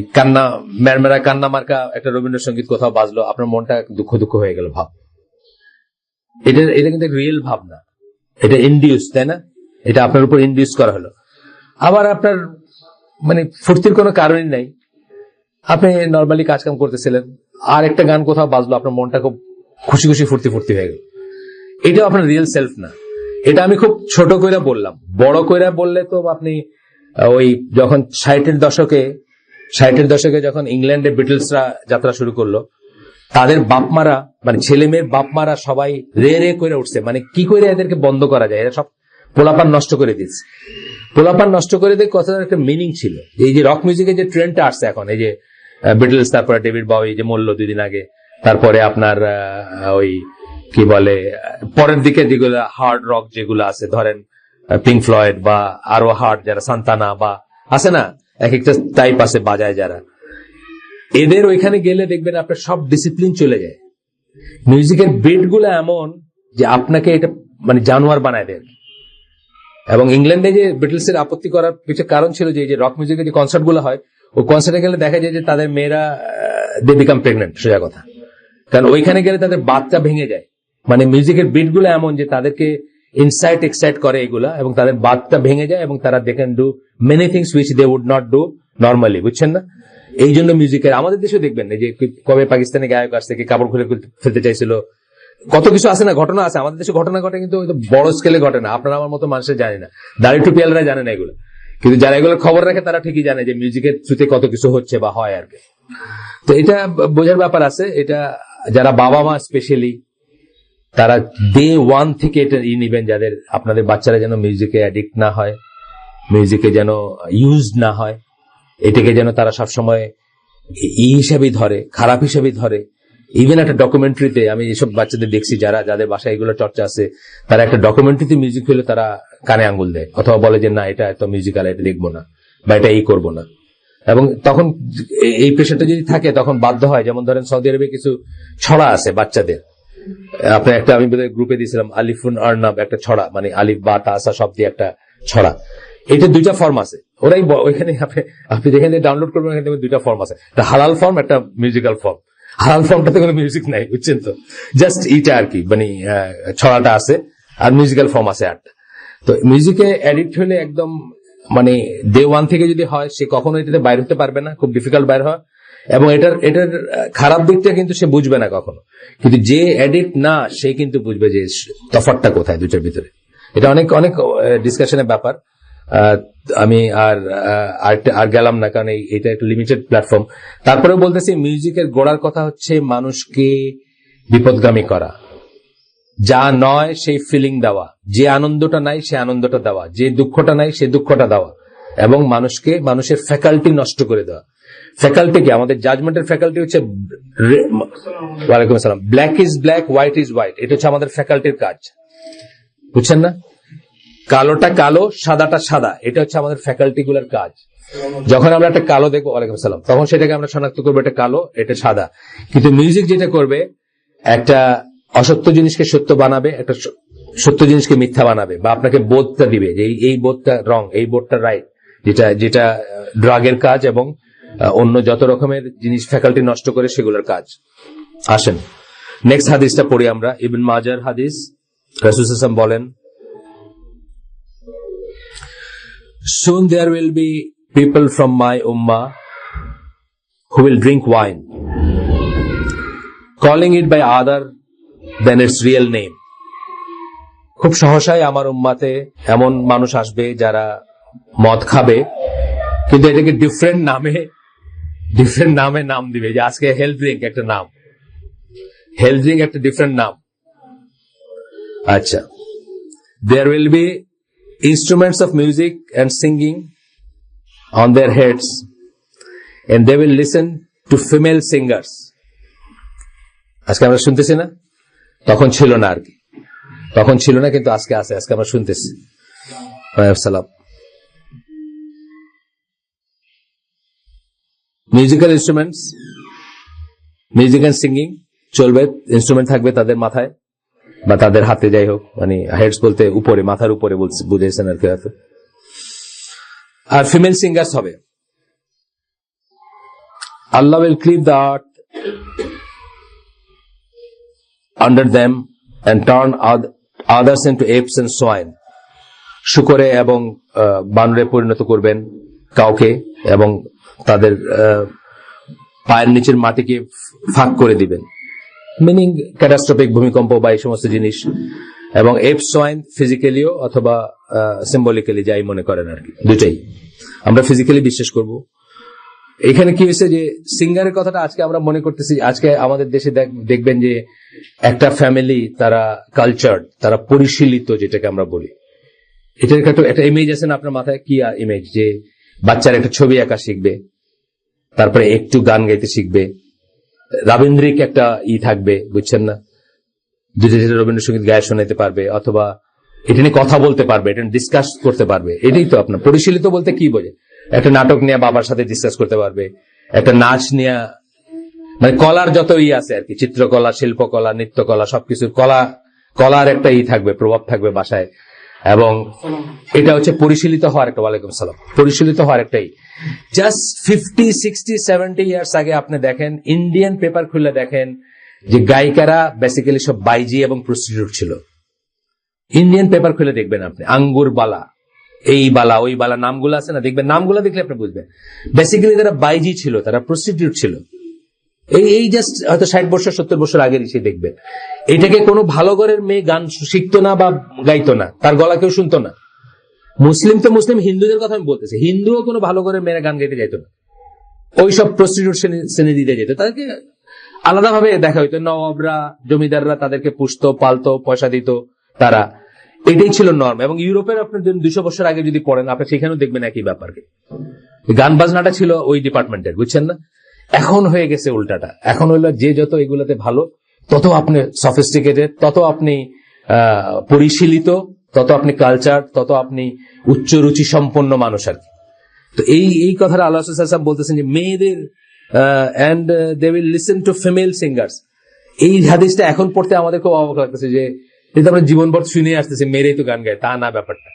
মেরমেরা কান্না মার্কা একটা রবীন্দ্রসঙ্গীত কোথাও বাজলো, আপনার মনটা দুঃখ দুঃখ হয়ে গেল ভাব। এটা কিন্তু রিয়েল ভাব না, এটা ইনডিউস, তাই না? এটা আপনার উপর ইনডিউস করা হলো। আবার আপনার মানে ফুর্তির কোনো কারণই নাই, আপনি নর্মালি কাজকাম করতেছিলেন, আর একটা গান কোথাও বাজলো, আপনার মনটা খুব খুশি খুশি ফুর্তি ফুর্তি হয়ে গেল। এটাও আপনার রিয়েল সেলফ না। এটা আমি খুব ছোট কইরা বললাম, বড় কইরা বললে তো আপনি ওই যখন 60-এর দশকে যখন ইংল্যান্ডে বিটলসরা যাত্রা শুরু করলো, তাদের বাপমারা মানে ছেলে মেয়ের বাপমারা সবাই রে করে উঠছে, মানে কি করে এদেরকে বন্ধ করা যায়, এরা সব পোলাপান নষ্ট করে দিচ্ছে। পোলাপান নষ্ট করে দিয়ে কথাটার একটা মিনিং ছিল। এই যে রক মিউজিকের যে ট্রেন্ডটা আসছে এখন, এই যে বিটলস, তারপরে ডেভিড বাউই যে মরল 2 দিন আগে, তারপরে আপনার ওই কি বলে পরের দিকে যেগুলো হার্ড রক যেগুলো আছে, ধরেন পিঙ্ক ফ্লয়েড বা আরো হার্ড যারা সান্তানা বা আছে না, এক একটা টাইপ আছে বাজায় যারা, এদের ওইখানে গেলে দেখবেন আপনার সব ডিসিপ্লিন চলে যায়। মিউজিকের বিট গুলো এমন যে আপনাকে এটা মানে জানোয়ার বানায় দেয়। এবং ইংল্যান্ডে যে বিটলসের আপত্তি করার পিছনে কারণ ছিল যে রক মিউজিকের যে কনসার্ট গুলো হয়, ওই কনসার্টে গেলে দেখা যায় যে তাদের মেয়েরা দে বিকাম প্রেগনেন্ট, সোজা কথা। কারণ ওইখানে গেলে তাদের বাচ্চা ভেঙে যায়, মানে মিউজিকের বিট গুলো এমন যে তাদেরকে এক্সাইট করে এগুলা, এবং তাদের বাচ্চা ভেঙে যায়, এবং তারা they can do many things which they would not do normally, বুঝছেন না? এই জন্য মিউজিকের আমাদের দেশে দেখবেন না যে কবে পাকিস্তানি গায়ক আসছে, কি কাপড় খুলে ফেলতে চাইছিল, কত কিছু আছে না, ঘটনা আছে আমাদের দেশে, ঘটনা ঘটে, কিন্তু বড় স্কেলে ঘটে না। আপনারা আমার মতো মানুষের জানে না, দাড়ি টুপিয়ালরা জানে না এগুলো, কিন্তু যারা এগুলো খবর রাখে তারা ঠিকই জানে যে মিউজিকের থ্রুতে কত কিছু হচ্ছে বা হয় আর কি। তো এটা বোঝার ব্যাপার আছে। এটা যারা বাবা মা স্পেশালি, তারা ডে 1 থেকে এটা নিবেন, যাদের আপনাদের বাচ্চারা যেন মিউজিকে অ্যাডিক্ট না হয়, মিউজিকে যেন ইউজ না হয়, এটাকে যেন তারা সবসময় হিসাবেই ধরে, খারাপ হিসাবেই ধরে। ইভেন একটা ডকুমেন্টারিতে আমি এসব বাচ্চাদের দেখছি যাদের বাসায় এগুলো চর্চা আছে, তারা একটা ডকুমেন্টারিতে মিউজিক হলে তারা কানে আঙ্গুল দেয়, অথবা বলে যে না এটা এত মিউজিক্যাল, এটা দেখবো না বা এটা এই করবো না। এবং তখন এই প্রেশারটা যদি থাকে তখন বাধ্য হয়, যেমন ধরেন সৌদি আরবে কিছু ছড়া আছে বাচ্চাদের, আপনার একটা আমি বোধহয় গ্রুপে দিয়েছিলাম আলিফুন আরনাব, একটা ছড়া, মানে আলিফ বা তাসা শব্দ একটা ছড়া। এটা দুইটা ফর্ম আছে, ওরাই ওইখানে আপনি যেখানে ডাউনলোড করবেন এখানে দুইটা ফর্ম আছে, একটা হালাল ফর্ম, একটা মিউজিক্যাল ফর্ম। হালাল ফর্মটাতে কোনো মিউজিক নাই, বুঝছেন তো, জাস্ট এইটা আর কি, মানে ছড়াটা আছে, আর মিউজিক্যাল ফর্ম আছে 8টা। তো মিউজিকে এডিক্ট হলে একদম মানে ডে 1 থেকে যদি হয়, সে কখনো এটাতে বাইর হতে পারবে না, খুব ডিফিকাল্ট বাইর হয়। এবং এটার খারাপ দিকটা কিন্তু সে বুঝবে না কখনো, কিন্তু যে এডিক্ট না সে কিন্তু বুঝবে যে তফাৎটা কোথায় দুইটার ভিতরে। এটা অনেক অনেক ডিসকাশনের ব্যাপার। আমি আর গেলাম না, কারণ এটা একটা লিমিটেড প্ল্যাটফর্ম। তারপরে বলতেছি, মিউজিকের গোড়ার কথা হচ্ছে মানুষকে বিপদগামী করা, যা নয় সেই ফিলিং দেওয়া, যে আনন্দটা নাই সে আনন্দটা দেওয়া, যে দুঃখটা নাই সে দুঃখটা দেওয়া, এবং মানুষের ফ্যাকাল্টি নষ্ট করে দেওয়া। ফ্যাকাল্টি কি? আমাদের জাজমেন্টের ফ্যাকাল্টি হচ্ছে ওয়ালাইকুম আসসালাম, black is black, white is white, এটা হচ্ছে আমাদের ফ্যাকাল্টির কাজ, বুঝছেন না? কালোটা কালো, সাদাটা সাদা, এটা হচ্ছে আমাদের ফ্যাকাল্টি গুলোর কাজ। যখন আমরা একটা কালো দেখবো, ওয়ালাইকুম আসসালাম, তখন সেটাকে আমরা শনাক্ত করবো এটা কালো, এটা সাদা। কিন্তু মিউজিক যেটা করবে, একটা অসত্য জিনিসকে সত্য বানাবে, একটা সত্য জিনিসকে মিথ্যা বানাবে, বা আপনাকে বোধটা দিবে যে এই বোধটা রং, এই বোধটা রাইট, যেটা ড্রাগের কাজ এবং অন্য যত রকমের জিনিস ফ্যাকাল্টি নষ্ট করে সেগুলোর কাজ। আসেন নেক্সট হাদিসটা পড়ি আমরা, ইবনে মাজার হাদিস। রাসূল সাল্লাল্লাহু আলাইহি ওয়াসাল্লাম বলেন, soon there will be people from my ummah who will drink wine, calling it by other than its real name. খুব সহসাই আমার উম্মাতে এমন মানুষ আসবে যারা মদ খাবে, কিন্তু এটাকে ডিফারেন্ট নামে নাম দিবে, যে আজকে হেলথ ড্রিঙ্ক একটা নাম, হেলথ ড্রিঙ্ক একটা ডিফারেন্ট নাম। আচ্ছা, there will be instruments of music and singing on their heads, and they will listen to female singers. আজকে আমরা শুনতেছি না, তখন ছিল না আর কি, তখন ছিল না, কিন্তু আজকে আছে, আজকে আমরা শুনতেছি। আসসালাম। Musical instruments, music and singing চলবে, ইনস্ট্রুমেন্ট থাকবে তাদের মাথায় বা তাদের হাতে, যাই হোক, মানে হেডস বলতে উপরে, মাথার উপরে বুঝেছেন আর কি হয়তো। আর ফিমেল সিঙ্গার্স হবে। Allah will cleave the earth under them and turn others into apes and swine. শুকরে এবং বানরে পরিণত করবেন কাউকে, এবং তাদের পায়ের নিচের মাটিকে ফাঁক করে দিবেন, মিনিং ক্যাটাস্ট্রফিক ভূমিকম্প বা এই সমস্ত জিনিস। এবং এপ সোয়াইন ফিজিক্যালিও অথবা সিম্বলিক্যালি, যাই মনে করেন আর কি, দুটাই। আমরা ফিজিক্যালি বিশ্বাস করব। এখানে কি হয়েছে যে সিঙ্গারের কথাটা আজকে আমরা মনে করতেছি, আজকে আমাদের দেশে দেখবেন যে একটা ফ্যামিলি, তারা কালচার, তারা পরিশীলিত, যেটাকে আমরা বলি, এটার একটা ইমেজ আছে না আপনার মাথায়? কি ইমেজ? যে বাচ্চার একটা ছবি আঁকা শিখবে, তারপরে একটু গান গাইতে শিখবে, রবীন্দ্রিক একটা থাকবে, বুঝছেন না, দুটো রবীন্দ্রসঙ্গীত গায়ে শোনাতে পারবে, অথবা এটা নিয়ে কথা বলতে পারবে, এটা ডিসকাস করতে পারবে। এটাই তো আপনার পরিশীলিত বলতে কি বোঝে? একটা নাটক নিয়ে বাবার সাথে ডিসকাস করতে পারবে, একটা নাচ নিয়ে, মানে কলার যত আছে আর কি, চিত্রকলা, শিল্পকলা, নৃত্যকলা, সবকিছুর কলার একটা থাকবে, প্রভাব থাকবে বাসায়। এবং এটা হচ্ছে পরিশীলিত হওয়ার একটা, ওয়ালাইকুম সালাম, পরিশীলিত হওয়ার একটাই। জাস্ট 50, 60, 70 ইয়ার্স আগে আপনি দেখেন, ইন্ডিয়ান পেপার খুলে দেখেন যে গায়িকারা বেসিক্যালি সব বাইজি এবং প্রস্টিটিউট ছিল। ইন্ডিয়ান পেপার খুলে দেখবেন আপনি, আঙ্গুর বালা, এই বালা, ওই বালা, নামগুলো আছে না, দেখবেন, নামগুলো দেখলে আপনি বুঝবেন বেসিক্যালি তারা বাইজি ছিল, তারা প্রস্টিটিউট ছিল। এই জাস্ট হয়তো 60 বছর 70 বছর আগের সে দেখবেন। এটাকে কোনো ভালো ঘরের মেয়ে গান শিখতো না বা গাইতো না, তার গলা কেউ শুনতো না। মুসলিম তো মুসলিম, হিন্দুদের কথা আমি বলতেছি, হিন্দুও কোনো ভালো ঘরের মেয়েরা গান গাইতে যাইতো না, ওই সব প্রস্টিটিউট শ্রেণী দিতে যেত, তাদেরকে আলাদাভাবে দেখা হইতো। নবাবরা, জমিদাররা তাদেরকে পুষতো, পালতো, পয়সা দিত তারা, এটাই ছিল নর্ম। এবং ইউরোপের আপনি 200 বছর আগে যদি পড়েন, আপনি সেখানেও দেখবেন একই ব্যাপারকে, গান বাজনাটা ছিল ওই ডিপার্টমেন্টের, বুঝছেন না? এখন হয়ে গেছে উল্টাটা, এখন হইলো যে যত এগুলাতে ভালো, তত আপনি সফিস্টিকেটেড, তত আপনি পরিশীলিত, তত আপনি কালচার, তত আপনি উচ্চ রুচি সম্পন্ন মানুষ আর কি। তো এই কথাটা আল্লাহ রাসূল সাল্লাল্লাহু আলাইহি ওয়াসাল্লাম বলতেছেন যে মেয়েদের, and they will listen to female singers. এই হাদিসটা এখন পড়তে আমাদের খুব অবাক লাগতেছে যে এটা আমরা জীবনভর শুনে আসতেছি, মেয়েরাই তো গান গায়। তা না, ব্যাপারটা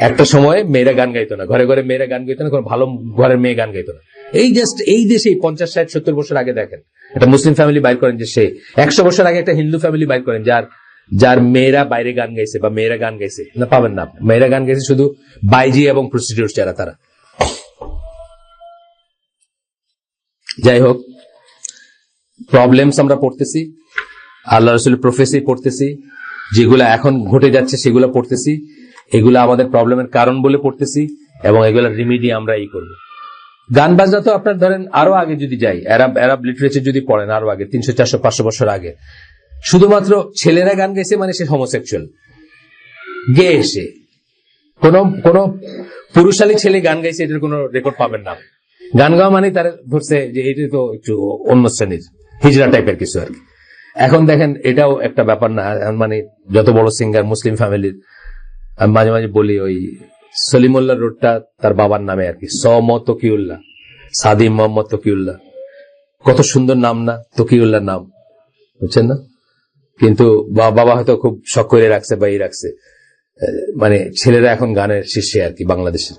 একটা সময় মেয়েরা গান গাইতো না, ঘরে ঘরে মেয়েরা গান গাইতো না, কোনো ভালো ঘরের মেয়ে গান গাইতো না। এই জাস্ট এই দেশে 50, 60, 70 বছর আগে দেখেন একটা মুসলিম ফ্যামিলি বাইর করেন, যে সে 100 বছর আগে একটা হিন্দু ফ্যামিলি বাইর করেন যার মেয়েরা বাইরে গান গাইছে বা মেয়েরা গান গাইছে না, পাবেন না আপনি। মেয়েরা গান গাইছে শুধু বাইজি এবং প্রস্টিটিউট যারা, তারা। যাই হোক, প্রবলেমস আমরা পড়তেছি, আল্লাহ রাসূলের প্রফেসি পড়তেছি, যেগুলা এখন ঘটে যাচ্ছে সেগুলো পড়তেছি, এগুলো আমাদের প্রবলেমের কারণ বলে পড়তেছি, এবং এগুলোর রিমিডি আমরা এই করবো। গান বাজনা তো আপনার ধরেন আরো আগে যদি যাই, অ্যারাব লিটারেচার যদি পড়েন আরো আগে, 300, 400, 500 বছর আগে, শুধুমাত্র ছেলেরা গান গাইছে মানে সে হোমোসেক্সুয়াল। গেয়ে এসে কোন পুরুষালী ছেলে গান গাইছে এটার কোনো রেকর্ড পাবেন না। গান গাওয়া মানে তারা ধরছে যে এটা তো একটু অন্য শ্রেণীর, হিজড়া টাইপের কিছু আর কি। এখন দেখেন এটাও একটা ব্যাপার না, মানে যত বড় সিঙ্গার মুসলিম ফ্যামিলির, আমি মাঝে মাঝে বলি ওই সলিমুল্লাহ রোডটা তার বাবার নামে আর কি, তকিউল্লাহ, সাদিম মোহাম্মদ তকিউল্লাহ। কত সুন্দর নাম না, তকিউল্লাহ নাম, বুঝছেন না? কিন্তু বাবা হয়তো খুব শখ করে রাখছে বা এই রাখছে, মানে ছেলেরা এখন গানের শীর্ষে আর কি বাংলাদেশের,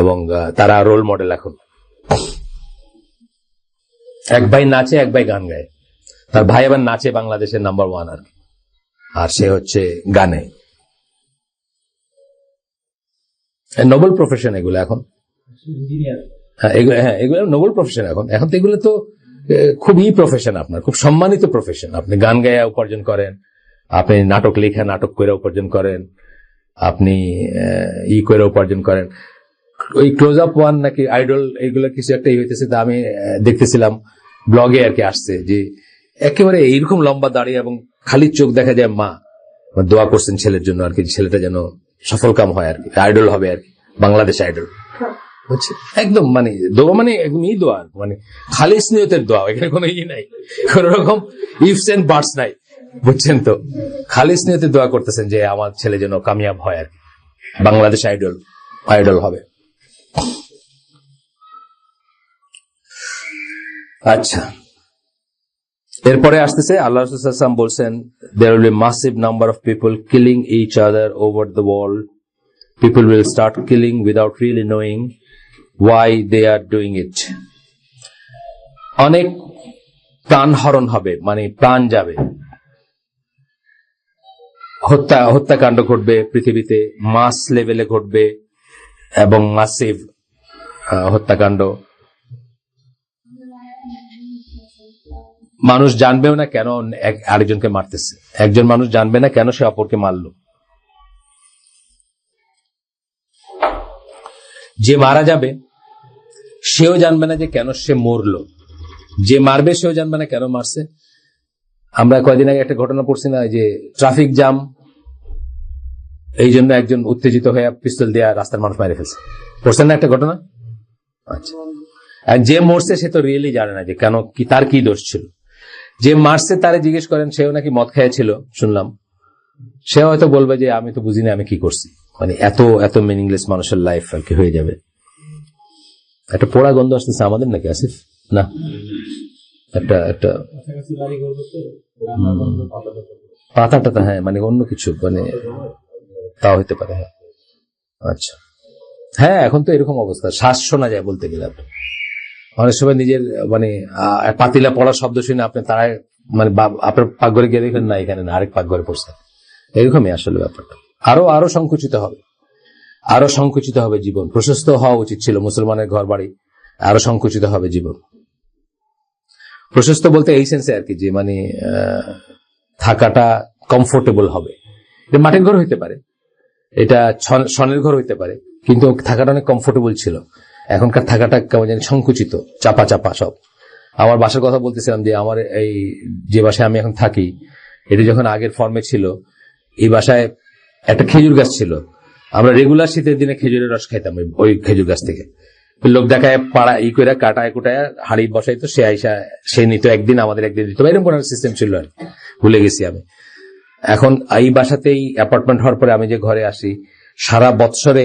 এবং তারা রোল মডেল এখন। এক ভাই নাচে, এক ভাই গান গায়, তার ভাই আবার নাচে বাংলাদেশের নাম্বার 1 আর কি, আর সে হচ্ছে গানে। নোবেল প্রফেশন এগুলো এখন, হ্যাঁ এগুলো নোবেল প্রফেশন এখন। তো এগুলো তো খুবই প্রফেশন, আপনার খুব সম্মানিত প্রফেশন। আপনি গান গায়ে উপার্জন করেন, আপনি নাটক লেখা, নাটক করে উপার্জন করেন, আপনি ই করে উপার্জন করেন। ওই ক্লোজ আপ ওয়ান নাকি আইডল, এইগুলো কিছু একটা হইতেছে, তা আমি দেখতেছিলাম ব্লগে আর কি, আসছে যে একেবারে এইরকম লম্বা দাঁড়িয়ে এবং খালি চোখ দেখা যায়, মা দোয়া করছেন ছেলের জন্য আর কি, ছেলেটা যেন সফল কাম হয় আর কি, আইডল হবে আর কি, বাংলাদেশ আইডল হচ্ছে। একদম মানে দোয়া, মানে একদম ই দোয়া, মানে খালি স্নেহতের দোয়া, এখানে কোনো ই নাই, কোন রকম ইফস এন্ড বাটস নাই, বুঝছেন তো? খালি স্নেহতের দোয়া করতেছেন যে আমার ছেলে যেন কামিয়াব হয় আর কি, বাংলাদেশ আইডল হবে। আচ্ছা, এরপরে আসতেছে আল্লাহ রাসূল সাল্লাল্লাহু আলাইহি ওয়াসাল্লাম বলছেন, there will be massive number of people killing each other over the world. People will start killing without really knowing why they are doing it. অনেক প্রাণ হরণ হবে, মানে প্রাণ যাবে, হত্যাকাণ্ড ঘটবে পৃথিবীতে, মাস লেভেলে ঘটবে এবং মাসিভ হত্যাকাণ্ড। মানুষ জানবেও না কেন আরেকজনকে মারতেছে, একজন মানুষ জানবে না কেন সে অপরকে মারলো। যে মারা যাবে সেও জানবে না যে কেন সে মরলো, যে মারবে সেও জানবে না কেন মারছে। আমরা কয়েকদিন আগে একটা ঘটনা পড়ছি না, যে ট্রাফিক জ্যাম, এই জন্য একজন উত্তেজিত হয়ে পিস্তল দিয়ে রাস্তার মানুষ মেরে ফেলছে, পড়ছেন না একটা ঘটনা? আচ্ছা, আর যে মরছে সে তো রিয়েলি জানে না যে কেন, কি তার কি দোষ ছিল। যে মারছে তারে জিজ্ঞেস করেন, সেও নাকি মদ খেয়েছিল শুনলাম, সে হয়তো বলবে যে আমি তো বুঝিনি আমি কি করছি। মানে এত মিনিংলেস মানুষের লাইফ আর কি হয়ে যাবে। একটা পোড়া গন্ধ আসতেছে আমাদের নাকি আসিফ? না, একটা পাতাটা, হ্যাঁ মানে অন্য কিছু, মানে তাও হইতে পারে। হ্যাঁ আচ্ছা, হ্যাঁ এখন তো এরকম অবস্থা, শ্বাস শোনা যায় বলতে গেলে। অনেক সময় নিজের মানে পাতিলা পড়ার শব্দ শুনে আপনি তারাই মানে আপনার পাকঘরে গিয়ে দেখেন, না এখানে না, আরেক পাকঘরে পড়ছে। এরকমই আসলে ব্যাপারটা। আরো সংকুচিত হবে জীবন। প্রশস্ত হওয়া উচিত ছিল মুসলমানের ঘর বাড়ি, আরো সংকুচিত হবে জীবন। প্রশস্ত বলতে এই সেন্সে আর কি, যে মানে থাকাটা কমফোর্টেবল হবে। এটা মাটির ঘর হইতে পারে, এটা সনের ঘর হইতে পারে, কিন্তু থাকাটা অনেক কমফোর্টেবল ছিল। এখনকার থাকাটা কেমন জানি সংকুচিত, চাপা সব। আমার বাসার কথা বলতেছিলাম যে আমার এই যে বাসায় আমি এখন থাকি, এটা যখন আগের ফর্মে ছিল, এই বাসায় একটা খেজুর গাছ ছিল। আমরা রেগুলার শীতের দিনে খেজুরের রস খাইতাম ওই খেজুর গাছ থেকে। লোক দেখায় পাড়া ই করে কাটায় কুটায় হাড়ি বসাইতো, সে আইসা সে নিত, একদিন আমাদের একদিন দিত, এরকম কোন সিস্টেম ছিল আর ভুলে গেছি আমি। এখন এই বাসাতেই অ্যাপার্টমেন্ট হওয়ার পরে আমি যে ঘরে আসি, সারা বৎসরে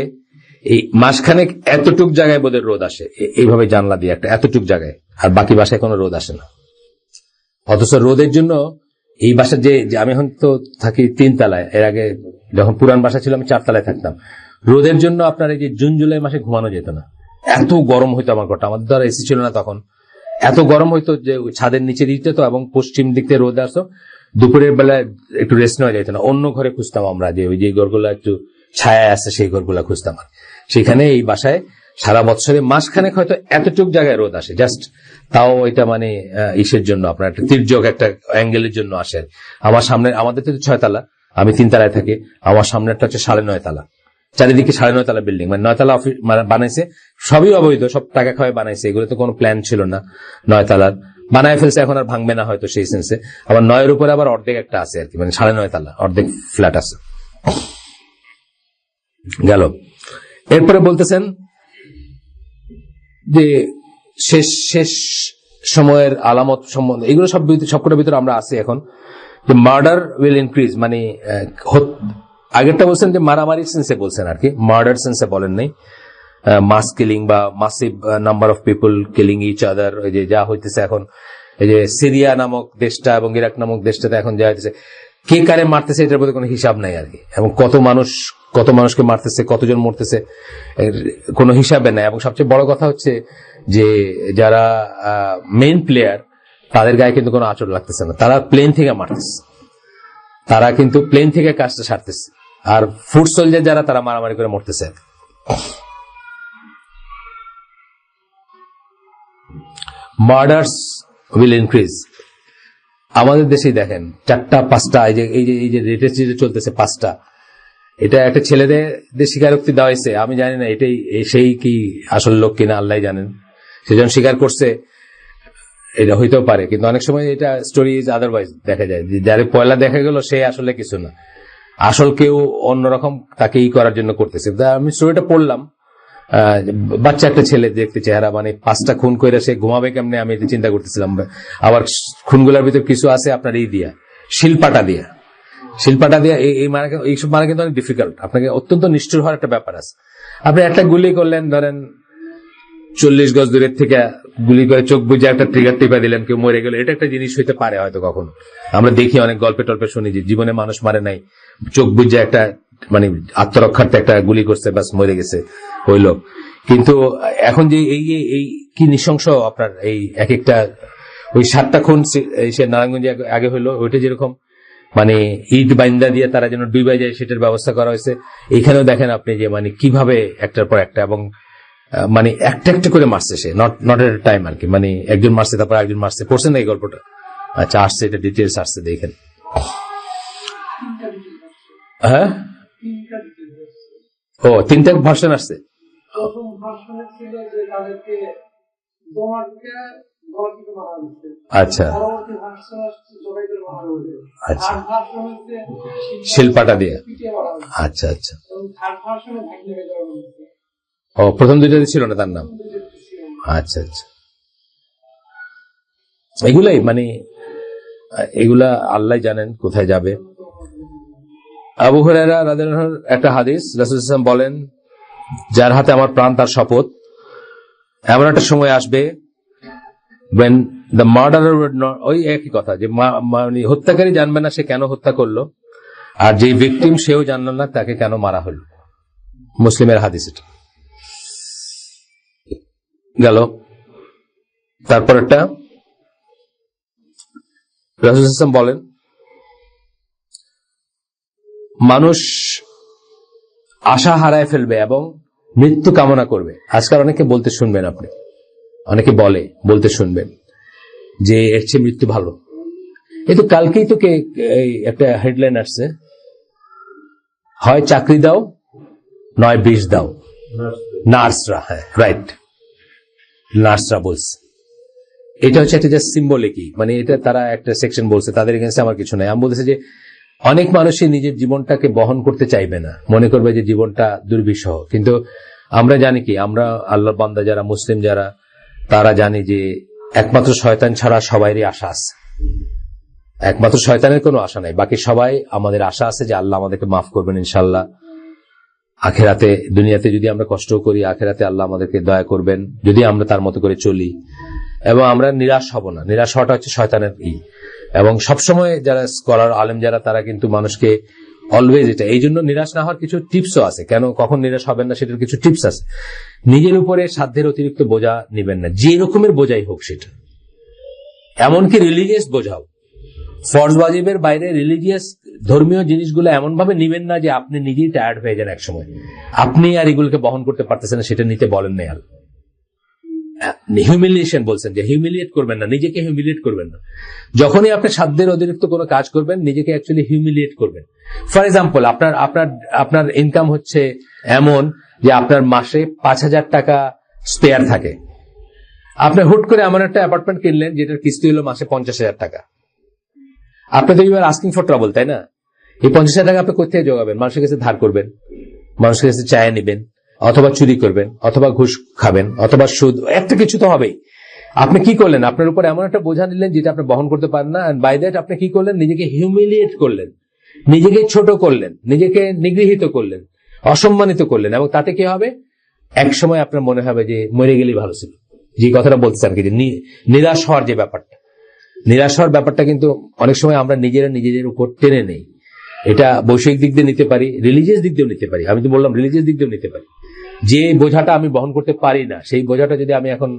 এই মাসখানেক এতটুক জায়গায় বোধহয় রোদ আসে, এইভাবে জানলা দিয়ে একটা এতটুক জায়গায়, আর বাকি বাসায় কোনো রোদ আসে না। অথচ রোদের জন্য এই বাসা যে আমি এখন তো থাকি 3 তলায়, এর আগে যখন পুরান বাসা ছিল আমি 4 তলায় থাকতাম। রোদের জন্য আপনার এই যে জুন জুলাই মাসে ঘুমানো যেত না, এত গরম হইতো আমার ঘরটা। আমাদের দ্বারা এসি ছিল না তখন, এত গরম হইতো যে ছাদের নিচে দিতে তো, এবং পশ্চিম দিক থেকে রোদ আসতো, দুপুরের বেলায় একটু রেস্ট নেওয়া যেত না। অন্য ঘরে খুঁজতাম আমরা, যে ওই যে ঘরগুলো একটু ছায়া আছে সেই ঘরগুলা খুঁজতাম। সেখানে এই বাসায় সারা বছরে মাসখানেক হয়তো এতটুক জায়গায় রোদ আসে, জাস্ট তাও এটা মানে ইসের জন্য আপনার একটা তির্যক একটা অ্যাঙ্গেলের জন্য আসে। আমার সামনে, আমাদের তো 6 তলা, আমি 3 তলায় থাকি, আমার সামনেরটা হচ্ছে 9.5 তলা, চারিদিকে 9.5 তলা বিল্ডিং, মানে 9 তলা অফিস বানাইছে, সবই অবৈধ, সব টাকা খাওয়াই বানাইছে, এগুলো তো কোনো প্ল্যান ছিল না। 9 তলার বানায় ফেলছে, এখন আর ভাঙবে না হয়তো সেই সেন্সে। আবার 9 এর উপরে আবার অর্ধেক একটা আছে আর কি, মানে 9.5 তলা অর্ধেক ফ্ল্যাট আছে। গেল। এরপরে বলতেছেন যে শেষ শেষ সময়ের আলামত সম্বন্ধে, এগুলো সবকটার ভিতরে আমরা আছি এখন, যে মার্ডার উইল ইনক্রিজ, মানে আগেরটা বলছেন যে মারামারি সেন্সে বলছেন আর কি, মার্ডার সেন্সে বলেন নাই। মাস কিলিং বা massive number of people killing each other, ওই যে যা হইতেছে এখন, এই যে সিরিয়া নামক দেশটা এবং ইরাক নামক দেশটাতে এখন যা হইতেছে, কে কারে মারতেছে এটার প্রতি কোনো হিসাব নাই আর কি, এবং কত মানুষকে মারতেছে, কতজন মরতেছে কোনো হিসাবে নাই। এবং সবচেয়ে বড় কথা হচ্ছে যে যারা মেইন প্লেয়ার তাদের গায়ে কিন্তু কোনো আঁচড় লাগতেছে না, তারা প্লেন থেকে মারতেছে, তারা কিন্তু প্লেন থেকে কাজটা সারতেছে। আর ফুট সোলজার যারা, তারা মারামারি করে মরতেছে। Murders will increase. আমাদের দেশেই দেখেন 4টা 5টা, এই যে রেটের চলতেছে 5টা, এটা একটা ছেলেদের স্বীকারোক্তি দেওয়া হয়েছে। আমি জানি না এটাই সেই কি আসল লোক কিনা, আল্লাহ জানেন। সেজন স্বীকার করছে, এটা হইতেও পারে, কিন্তু অনেক সময় এটা স্টোরি ইজ আদারওয়াইজ দেখা যায়, যারে পয়লা দেখা গেল সে আসলে কিছু না, আসল কেউ অন্যরকম তাকে করার জন্য করতেছে। আমি স্টোরিটা পড়লাম, বাচ্চা একটা ছেলে দেখতে চেহারা, মানে 5টা খুন করে সে ঘুমাবে কেমনে, আমি এটা চিন্তা করতেছিলাম। আবার খুনগুলোর ভিতরে কিছু আছে আপনার এই দিয়া শিলপাটা দিয়া এইসব মারা কিন্তু অনেক ডিফিকাল্ট, আপনাকে অত্যন্ত নিষ্ঠুর হওয়ার একটা ব্যাপার আছে। আপনি একটা গুলি করলেন, ধরেন 40 গজ দূরের থেকে গুলি করে চোখ বুঝে একটা ট্রিগার টিপা দিলেন, কেউ মরে গেল, এটা একটা জিনিস হইতে পারে হয়তো কখনো। আমরা দেখি অনেক গল্পে টল্পে শুনি যে জীবনে মানুষ মারে নাই, চোখ বুঝে একটা মানে আত্মরক্ষার্থে একটা গুলি করছে, বাস মরে গেছে ওই লোক। কিন্তু এখন যে এই কি নৃশংস আপনার এই এক একটা, ওই 7টা খুন সে নারায়ণগঞ্জে আগে হইলো, ওইটা যেরকম মানে ইট বাইন্দা দিয়ে তারা যেন ডুবে যায় সেটার ব্যবস্থা করা হয়েছে। এখানেও দেখেন আপনি যে মানে কিভাবে একটার পর একটা, এবং মানে একটা একটা করে মারছে সে, নট এট এ টাইম আর কি, মানে একজন মারছে তারপর একজন মারছে। পড়ছেন না এই গল্পটা? আচ্ছা, আসছে, এটা ডিটেলস আসছে, দেখেন। হ্যাঁ, ও 3টা ভার্সন আসছে। আচ্ছা আচ্ছা, শিলপাটা দিয়ে, আচ্ছা আচ্ছা। ও প্রথম 2টাতে ছিল না তার নাম, আচ্ছা আচ্ছা। এগুলাই মানে এগুলা আল্লাহ জানেন কোথায় যাবে। আবু হুরায়রা রাদিয়াল্লাহু আনহু একটা হাদিস, রাসূল সাল্লাল্লাহু আলাইহি ওয়াসাল্লাম বলেন, যার হাতে আমার প্রাণ তার শপথ, এমন একটা সময় আসবে when the murderer would not, ওই একই কথা যে হত্যাকারী জানবে না সে কেন হত্যা করলো, আর যে ভিকটিম সেও জানলো না তাকে কেন মারা হলো। মুসলিমের হাদিস এটা গেল। তারপর একটা রাসূল সাল্লাল্লাহু আলাইহি ওয়াসাল্লাম বলেন, মানুষ আশা হারায় ফেলবে এবং মৃত্যু কামনা করবে। আজকাল অনেকে বলতে শুনবেন, আপনি অনেকে বলতে শুনবেন যে এর চেয়ে মৃত্যু ভালো। এই তো কালকেই তো একটা হেডলাইন আসছে, হয় চাকরি দাও নয় বিষ দাও। নার্সরা, হ্যাঁ রাইট, নার্সরা বলছে। এটা হচ্ছে একটা জাস্ট সিম্বলিকই, মানে এটা তারা একটা সেকশন বলছে, তাদের এগেইনস্টে আমার কিছু নাই। আমি বলতেছি যে অনেক মানুষই নিজের জীবনটাকে বহন করতে চাইবে না, মনে করবে যে জীবনটা দুর্বিষহ। কিন্তু আমরা জানি কি, আমরা আল্লাহর বান্দা যারা, মুসলিম যারা, তারা জানি যে একমাত্র শয়তান ছাড়া সবারই আশা আছে। একমাত্র শয়তানের কোনো আশা নাই, বাকি সবাই আমাদের আশা আছে যে আল্লাহ আমাদেরকে মাফ করবেন ইনশাল্লাহ। আখেরাতে, দুনিয়াতে যদি আমরা কষ্ট করি, আখেরাতে আল্লাহ আমাদেরকে দয়া করবেন যদি আমরা তার মতো করে চলি, এবং আমরা নিরাশ হব না। নিরাশ হওয়াটা হচ্ছে শয়তানের এবং সবসময় যারা স্কলার আলেম যারা তারা কিন্তু মানুষকে অলওয়েজ এটা, এই জন্য নিরাশ না হওয়ার কিছু টিপসও আছে, কেন কখন নিরাশ হবেন না সেটার কিছু টিপস আছে। নিজের উপরে সাধ্যের অতিরিক্ত বোঝা নিবেন না, যে রকমের বোঝাই হোক সেটা, এমনকি রিলিজিয়াস বোঝাও, ফরজ ওয়াজিবের বাইরে রিলিজিয়াস ধর্মীয় জিনিসগুলো এমন ভাবে নিবেন না যে আপনি নিজেই টায়ার্ড হয়ে যান এক সময়, আপনি আর এগুলোকে বহন করতে পারতেছেন না, সেটা নিতে বলেন না। হিউমিলিয়েশন বলছেন, যে হিউমিলিয়েট করবেন না, নিজেকে হিউমিলিয়েট করবেন না। যখনই আপনি সাধ্যের অতিরিক্ত কোনো কাজ করবেন, নিজেকে অ্যাকচুয়ালি হিউমিলিয়েট করবেন। ফর এক্সাম্পল, আপনার ইনকাম হচ্ছে এমন যে আপনার মাসে 5,000 টাকা স্পেয়ার থাকে, আপনি হুট করে এমন একটা অ্যাপার্টমেন্ট কিনলেন যেটার কিস্তি হলো মাসে 50,000 টাকা। আপনি তো you are asking for trouble, তাই না? এই 50,000 টাকা আপনি কোথা থেকে জোগাবেন? মানুষের কাছে ধার করবেন, মানুষের কাছে চায়া নিবেন, অথবা চুরি করবেন, অথবা ঘুষ খাবেন, অথবা সুদ, একটা কিছু তো হবেই। আপনি কি করলেন? আপনার উপর এমন একটা বোঝা নিলেন যেটা আপনি বহন করতে পারেন না, বাই দ্যাট আপনি কি করলেন? নিজেকে হিউমিলিয়েট করলেন, নিজেকে ছোট করলেন, নিজেকে নিগৃহীত করলেন, অসম্মানিত করলেন, এবং তাতে কি হবে? এক সময় আপনার মনে হবে যে মরে গেলেই ভালো ছিল। যে কথাটা বলতেছেন কি, যে নিরাশ হওয়ার যে ব্যাপারটা, নিরাশ হওয়ার ব্যাপারটা কিন্তু অনেক সময় আমরা নিজেদের উপর টেনে নেই। এটা বৈষয়িক দিক দিয়ে নিতে পারি, রিলিজিয়াস দিক দিয়েও নিতে পারি। আমি তো বললাম রিলিজিয়াস দিক দিয়েও নিতে পারি। যে বোঝাটা আমি বহন করতে পারি না, সেই বোঝাটা যদি আমি এখন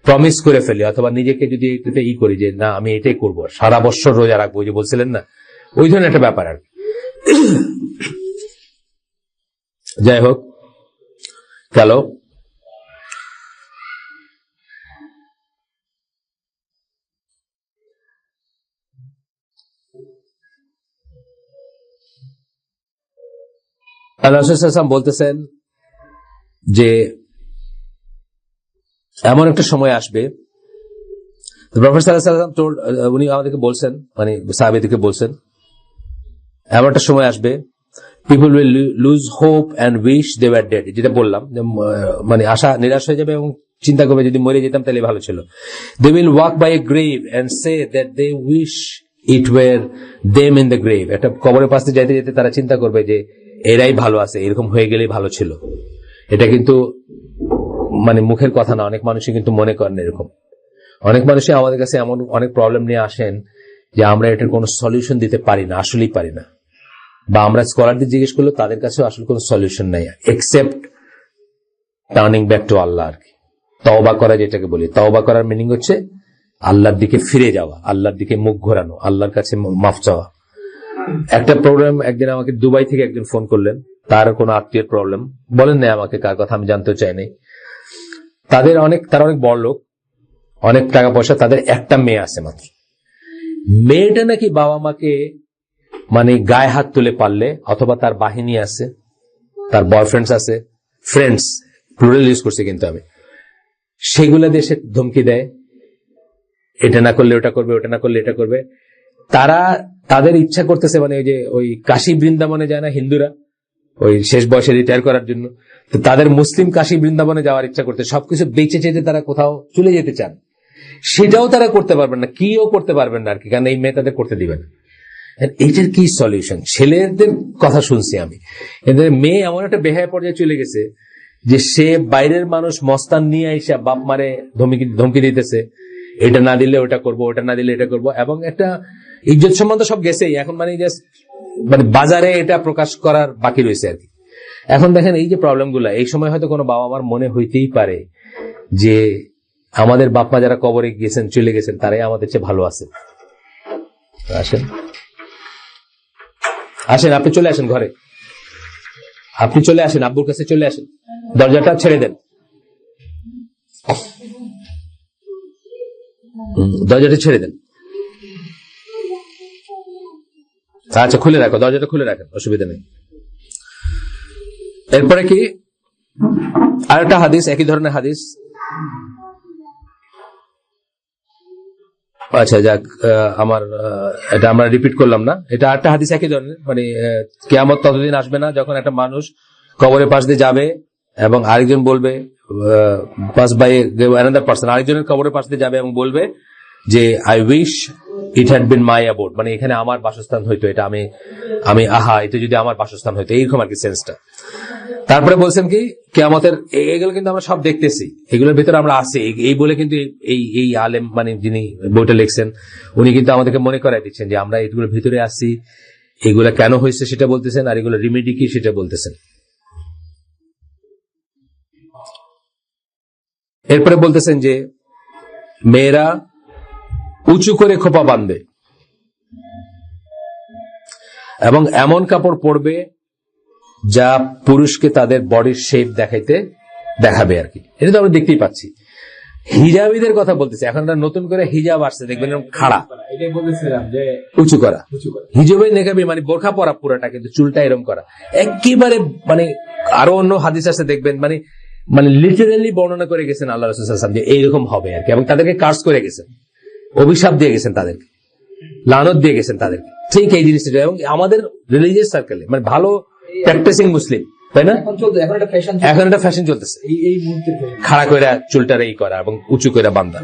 প্রমিস করে ফেলি, অথবা নিজেকে যদি ই করি যে না আমি এটাই করবো, সারা বছর রোজা রাখবো, যে বলছিলেন না, ওই ধরনের একটা ব্যাপার আর। যাই হোক, গেল। আল্লাহ রাসূল সাল্লাল্লাহু আলাইহি ওয়াসাল্লাম বলতেছেন যে এমন একটা সময় আসবে, প্রফেসর সাল্লাল্লাহু আলাইহি ওয়াসাল্লাম উনি আমাদেরকে বলছেন, মানে সাহাবীদেরকে বলছেন, এমন একটা সময় আসবে, people will lose hope and wish they were dead. যেটা বললাম, মানে আশা নিরাশ হয়ে যাবে এবং চিন্তা করবে যদি মরে যেতাম তাহলে ভালো ছিল। They will walk by a grave and say that they wish it were them in the grave. একটা কবরের পাশ দিয়ে যেতে যেতে তারা চিন্তা করবে যে এরাই ভালো আছে, এরকম হয়ে গেলেই ভালো ছিল। এটা কিন্তু মানে মুখের কথা না, অনেক মানুষই কিন্তু মনে করেন এরকম। অনেক মানুষই আমাদের কাছে এমন অনেক প্রবলেম নিয়ে আসেন যে আমরা এটার কোনো সলিউশন দিতে পারি না, আসলেই পারি না, বা আমরা স্কলারদের জিজ্ঞেস করলে তাদের কাছেও আসলে কোনো সলিউশন নাই, এক্সেপ্ট টার্নিং ব্যাক টু আল্লাহ আর কি। তওবা করা, যেটাকে বলি, তওবা করার মিনিং হচ্ছে আল্লাহর দিকে ফিরে যাওয়া, আল্লাহর দিকে মুখ ঘোরানো, আল্লাহর কাছে মাফ চাওয়া। একটা প্রবলেম, একদিন আমাকে দুবাই থেকে একজন ফোন করলেন, তার কোনো আত্মীয়ের প্রবলেম, বলেন না আমাকে কার কথা, আমি জানতে চাই নাই। তারা অনেক বড় লোক, অনেক টাকা পয়সা, তাদের একটা মেয়ে আছে মাত্র। মেয়েটা নাকি বাবা মাকে মানে গায়ে হাত তুলে পারলে, অথবা তার বাহিনী আছে, তার বয়ফ্রেন্ডস আছে, ফ্রেন্ডস প্লুরাল ইউজ করছে কিন্তু আমি, সেগুলা দেশে ধমকি দেয়, এটা না করলে ওটা করবে, ওটা না করলে এটা করবে। তাদের ইচ্ছা করতেছে, মানে ওই যে ওই কাশী বৃন্দাবনে যায় না হিন্দুরা ওই শেষ বয়সে রিটায়ার করার জন্য, তো তাদের মুসলিম কাশী বৃন্দাবনে যাওয়ার ইচ্ছা করতে, সবকিছু বেঁচে চেয়ে তারা কোথাও চলে যেতে চান। সেটাও তারা করতে পারবেন না, কিও করতে পারবেন না আর কি, কারণ এই মেয়ে তাদের করতে দিবেন। এইটার কি সলিউশন? ছেলেদের কথা শুনছি আমি, এদের মেয়ে এমন একটা বেহায়া পর্যায়ে চলে গেছে যে সে বাইরের মানুষ মস্তান নিয়ে এসে বাপ মারে ধমকি দিতেছে, এটা না দিলে ওটা করবো, ওটা না দিলে এটা করবো, এবং একটা ইজ্জত সম্মান তো সব গেছেই, এখন মানে জাস্ট মানে বাজারে এটা প্রকাশ করার বাকি রয়েছে আর কি। এখন দেখেন এই যে প্রবলেম গুলা, এই সময় হয়তো কোনো বাবা মার মনে হইতেই পারে যে আমাদের বাপ মা যারা কবরে গেছেন, চলে গেছেন, তারাই আমাদের চেয়ে ভালো আছে। আসেন আসেন, আপনি চলে আসেন ঘরে, আপনি চলে আসেন, আব্বুর কাছে চলে আসেন, দরজাটা ছেড়ে দেন, দরজাটা ছেড়ে দেন। আচ্ছা খুলে রাখো, দরজাটা খুলে রাখেন, অসুবিধা নেই। এরপরে কি আরেকটা হাদিস, একই ধরনের হাদিস। আচ্ছা যাক, এটা আমরা রিপিট করলাম না, এটা একটা হাদিস একই ধরনের, মানে কিয়ামত ততদিন আসবে না যখন একটা মানুষ কবরের পাশ দিয়ে যাবে এবং আরেকজন বলবে, পাস বাই অ্যানাদার পারসন, আরেকজনের কবরের পাশ দিয়ে যাবে এবং বলবে যে I wish it had been my aboard, মানে এখানে আমার বাসস্থান হইতো, এটা আমি আহা, এটা যদি আমার বাসস্থান হইতো, এইরকম আর কি সেন্সটা। তারপরে বলছেন কি কিয়ামতের এগুলো কিন্তু আমরা সব দেখতেছি, এগুলোর ভিতরে আমরা আছি, এই বলে কিন্তু এই আলেম মানে যিনি বইটা লিখছেন উনি কিন্তু আমাদেরকে মনে করাই দিচ্ছেন যে আমরা এগুলোর ভিতরে আছি, এগুলা কেন হয়েছে সেটা বলতেছেন, আর এগুলো রিমেডি কি সেটা বলতেছেন। এরপরে বলতেছেন যে মেয়েরা উঁচু করে খোপা বাঁধবে এবং এমন কাপড় পরবে যা পুরুষকে তাদের বডির শেপ দেখাবে আর কি। এটা তো আমরা দেখতেই পাচ্ছি। হিজাবিদের কথা বলতেছে, এখন নতুন করে হিজাব আসছে, দেখবেন খাড়া, এটাই বলেছিলাম যে উঁচু করা, হিজাবে নেকাবি মানে বোরখা পরা পুরাটা, কিন্তু চুলটা এরকম করা একেবারে মানে আরো অন্য হাদিস আছে দেখবেন মানে মানে লিটারালি বর্ণনা করে গেছেন আল্লাহ রাসূল সাল্লাল্লাহু আলাইহি ওয়াসাল্লাম যে এইরকম হবে আর কি, এবং তাদেরকে কার্স করে গেছেন, অভিশাপ দিয়ে গেছেন তাদেরকে, লানত দিয়ে গেছেন তাদেরকে। ঠিক এই জিনিসটা এবং আমাদের রিলিজিয়াস সার্কেলে মানে ভালো প্র্যাকটিসিং মুসলিম, তাই না, এখন একটা ফ্যাশন চলতেছে এই মুহূর্তে খাড়া করে চুলটার এই করা এবং উঁচু করে বান্ধা।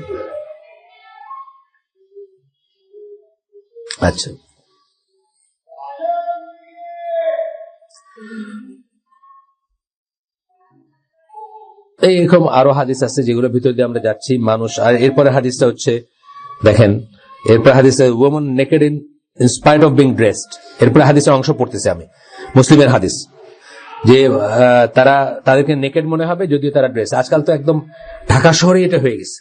আচ্ছা, এইরকম আরো হাদিস আছে যেগুলোর ভিতর দিয়ে আমরা যাচ্ছি মানুষ। আর এরপরে হাদিসটা হচ্ছে দেখেন, এরপরে হাদিসে women naked in spite of being dressed. এরপরে হাদিসের অংশ পড়তেছে আমি, মুসলিমের হাদিস, যে তাদেরকে নেকেড মনে হবে যদিও তারা ড্রেস। আজকাল তো একদম ঢাকা শহরে এটা হয়ে গেছে,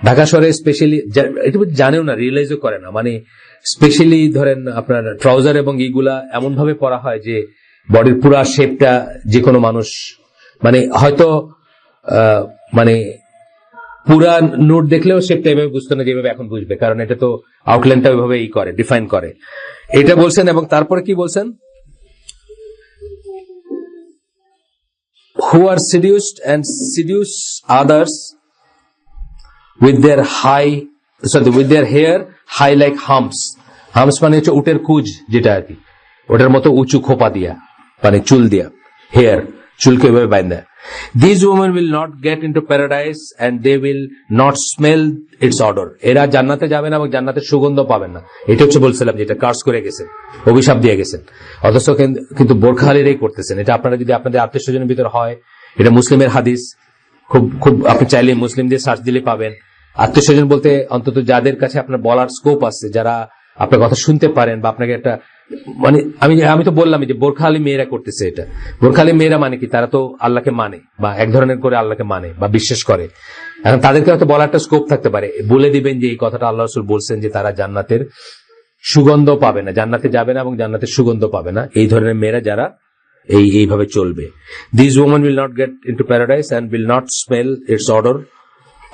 ঢাকা শহরে স্পেশালি এটা জানেও না, রিয়েলাইজও করে না, মানে স্পেশালি ধরেন আপনার ট্রাউজার এবং এইগুলা এমন ভাবে পরা হয় যে বডির পুরা শেপটা যে কোনো মানুষ মানে হয়তো মানে পুরা নোট দেখলেও শেপটা এভাবে বুঝতো না যেভাবে এখন বুঝবে, কারণ এটা তো আউটলাইনটা ওইভাবে করে ডিফাইন করে। এটা বলছেন এবং তারপরে কি বলছেন, who are seduced and seduce others with their hair high like humps. Humps মানে হচ্ছে উটের কুজ, যেটা আর কি ওটার মতো উঁচু খোপা দিয়া মানে চুল দিয়া, হেয়ার চুলকে এভাবে বাইন্ধা। These women will not get into paradise and they will not smell its odor. এরা জান্নাতে যাবে না এবং জান্নাতের সুগন্ধ পাবেন না। এটা হচ্ছে বলছিলাম যেটা কার্স করে গেছেন, অভিশাপ দিয়ে গেছেন, অথচ কিন্তু বোরখালিরাই করতেছেন এটা। আপনারা যদি আপনাদের আত্মীয় স্বজনের ভিতর হয়, এটা মুসলিমের হাদিস, খুব খুব আপনি চাইলে মুসলিম দিয়ে সার্চ দিলে পাবেন। আত্মীয় স্বজন বলতে অন্তত যাদের কাছে আপনার বলার স্কোপ আছে, যারা আপনার কথা শুনতে পারেন বা আপনাকে একটা মানে আমি তো বললাম যে বোরখালি মেয়েরা করতেছে এটা। বোরখালি মেয়েরা মানে কি, তারা তো আল্লাহকে মানে বা এক ধরনের করে আল্লাহকে মানে বা বিশ্বাস করে। এখন তাদেরকে হয়তো বলার একটা স্কোপ থাকতে পারে, বলে দিবেন যে এই কথাটা আল্লাহ রাসূল বলছেন যে তারা জান্নাতের সুগন্ধ পাবে না, জান্নাতে যাবে না এবং জান্নাতের সুগন্ধ পাবে না, এই ধরনের মেয়েরা যারা এইভাবে চলবে। These women will not get into paradise and will not smell its odor,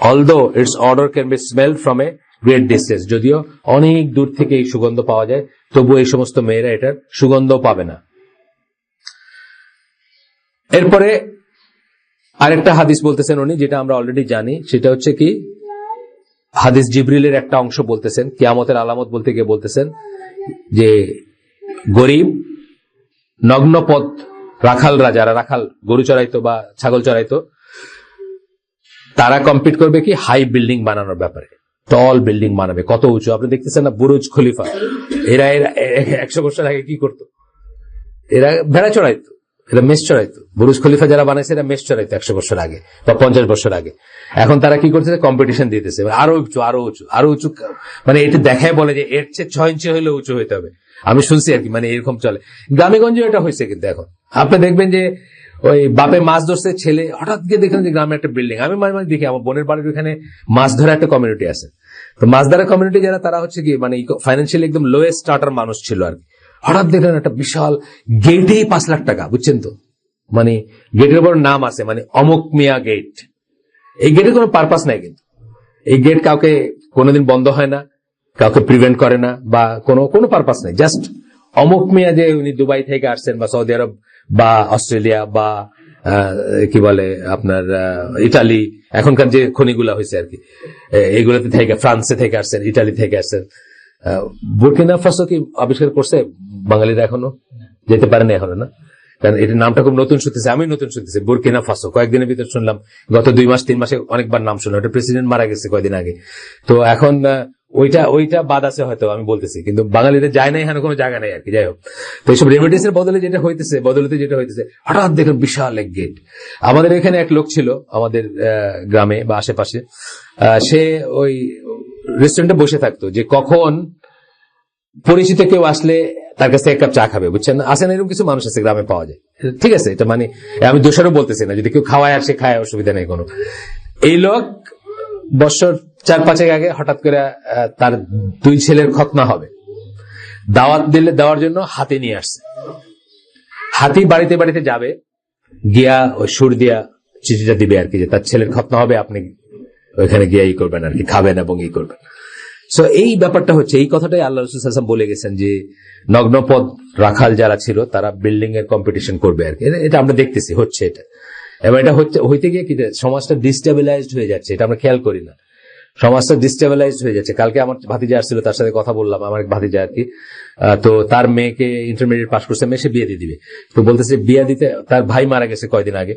although its odor can be smelled from a great distance. যদিও অনেক দূর থেকে এই সুগন্ধ পাওয়া যায়, তবু এই সমস্ত মেয়েরা এটার সুগন্ধ পাবে না। এরপরে আরেকটা হাদিস বলতেছেন উনি, যেটা আমরা অলরেডি জানি, সেটা হচ্ছে কি হাদিস জিবরিলের একটা অংশ বলতেছেন, কিয়ামতের আলামত বলতে গিয়ে বলতেছেন যে গরিব নগ্নপথ রাখালরা, যারা রাখাল গরু চড়াইতো বা ছাগল চড়াইতো, তারা কম্পিট করবে কি হাই বিল্ডিং বানানোর ব্যাপারে, টল বিল্ডিং বানাবে, কত উঁচু। আপনি দেখতেছেন না বুরুজ খলিফা, এরা 100 বছর আগে কি করতো, এরা ভেড়া চড়াইতো, এরা মেষ চড়াইতো। বুরুজ খলিফা যারা বানাইছে এরা মেষ চড়াইতো 100 বছর আগে বা 50 বছর আগে। এখন তারা কি করতেছে, কম্পিটিশন দিতেছে, আরো উঁচু আরো উঁচু আরো উঁচু, মানে এটা দেখায় বলে যে এর চেয়ে 6 ইঞ্চি হইলে উঁচু হইতে হবে। আমি শুনছি আর কি, মানে এরকম চলে গ্রামেগঞ্জে এটা হয়েছে। কিন্তু এখন আপনি দেখবেন যে ওই বাপে মাছ ধরছে, ছেলে হঠাৎ গিয়ে দেখলেন যে গ্রামে একটা বিল্ডিং। আমি মাঝে মাঝে দেখি আমার বোনের বাড়ির ওখানে মাছ ধরা একটা কমিউনিটি আছে, তো মাছ ধরা কমিউনিটি যারা, তারা হচ্ছে কি মানে ফাইন্যান্সিয়ালি একদম লোয়েস্ট স্টার্টার মানুষ ছিল আর কি। হঠাৎ দেখলেন একটা বিশাল গেটেই 5 লাখ টাকা, বুঝছেন তো, মানে গেটের উপর নাম আছে, মানে অমুক মিয়া গেট। এই গেটের কোনো পারপাস নাই, কিন্তু এই গেট কাউকে কোনোদিন বন্ধ হয় না, কাউকে প্রিভেন্ট করে না বা কোনো পারপাস নাই, জাস্ট অমুক মিয়া যে উনি দুবাই থেকে আসছেন বা সৌদি আরব বা অস্ট্রেলিয়া বা কি বলে আপনার ইটালি, এখনকার যে খনিগুলা হয়েছে আর কি, এইগুলোতে থেকে, ফ্রান্সে থেকে আসছেন, ইটালি থেকে আসছেন। বুর্কিনা ফাসো কি আবিষ্কার করছে বাঙালিরা? এখনো যেতে পারেনি এখনো না, কারণ এটার নামটা খুব নতুন শুনতেছে, আমি নতুন শুনতেছি, বুরকিনা ফাসো। কয়েকদিনের ভিতর শুনলাম, গত 2-3 মাসে অনেকবার নাম শুনলাম। ওটা প্রেসিডেন্ট মারা গেছে কয়েকদিন আগে। তো এখন ওইটা বাদ আছে হয়তো, আমি বলতেছি, কিন্তু বাঙালিরা যায় না, এখানে কোনো জায়গা নেই আর কি। যাই হোক, তো এইসব রেমিটেন্সের বদলে যেটা হইতেছে হঠাৎ দেখুন বিশাল এক গেট। আমাদের এখানে এক লোক ছিল আমাদের গ্রামে বা আশেপাশে, সে ওই রেস্টুরেন্টে বসে থাকতো যে কখন পরিচিত কেউ আসলে তার কাছে এক কাপ চা খাবে, বুঝছেন? আসে না, এরকম কিছু মানুষ আছে গ্রামে, পাওয়া যায়। ঠিক আছে, এটা মানে আমি দোষারও বলতেছি না, যদি কেউ খাওয়ায় আর সে খায়, অসুবিধা নেই কোনো। এই লোক বছর 4-5 আগে হঠাৎ করে তার 2 ছেলের খতনা হবে, দেওয়ার জন্য হাতি নিয়ে আসছে। হাতি বাড়িতে বাড়িতে যাবে, গিয়া ওই সুর দিয়া চিঠিটা দিবে আর কি, যে তার ছেলের খতনা হবে, আপনি ওইখানে গিয়ে ই করবেন আর কি, খাবেন এবং ই করবেন। সো এই ব্যাপারটা হচ্ছে, এই কথাটাই আল্লাহ রাসূল সাল্লাল্লাহু আলাইহি ওয়াসাল্লাম বলে গেছেন যে নগ্নপদ রাখাল যারা ছিল তারা বিল্ডিং এর কম্পিটিশন করবে আর কি। এটা আমরা দেখতেছি হচ্ছে এটা, এবং এটা হইতে গিয়ে কি সমাজটা ডিস্টেবিলাইজড হয়ে যাচ্ছে, এটা আমরা খেয়াল করি না। সমাজটা ডিস্টেবিলাইজড হয়ে যাচ্ছে। কালকে আমার ভাতিজা আসছিল, তার সাথে কথা বললাম, আমার এক ভাতিজা আর কি। তো তার মেয়েকে ইন্টারমিডিয়েট পাস করছে, মেয়ে, সে বিয়ে দিয়ে দিবে। তো বলতেছে বিয়ে দিতে, তার ভাই মারা গেছে কয়দিন আগে,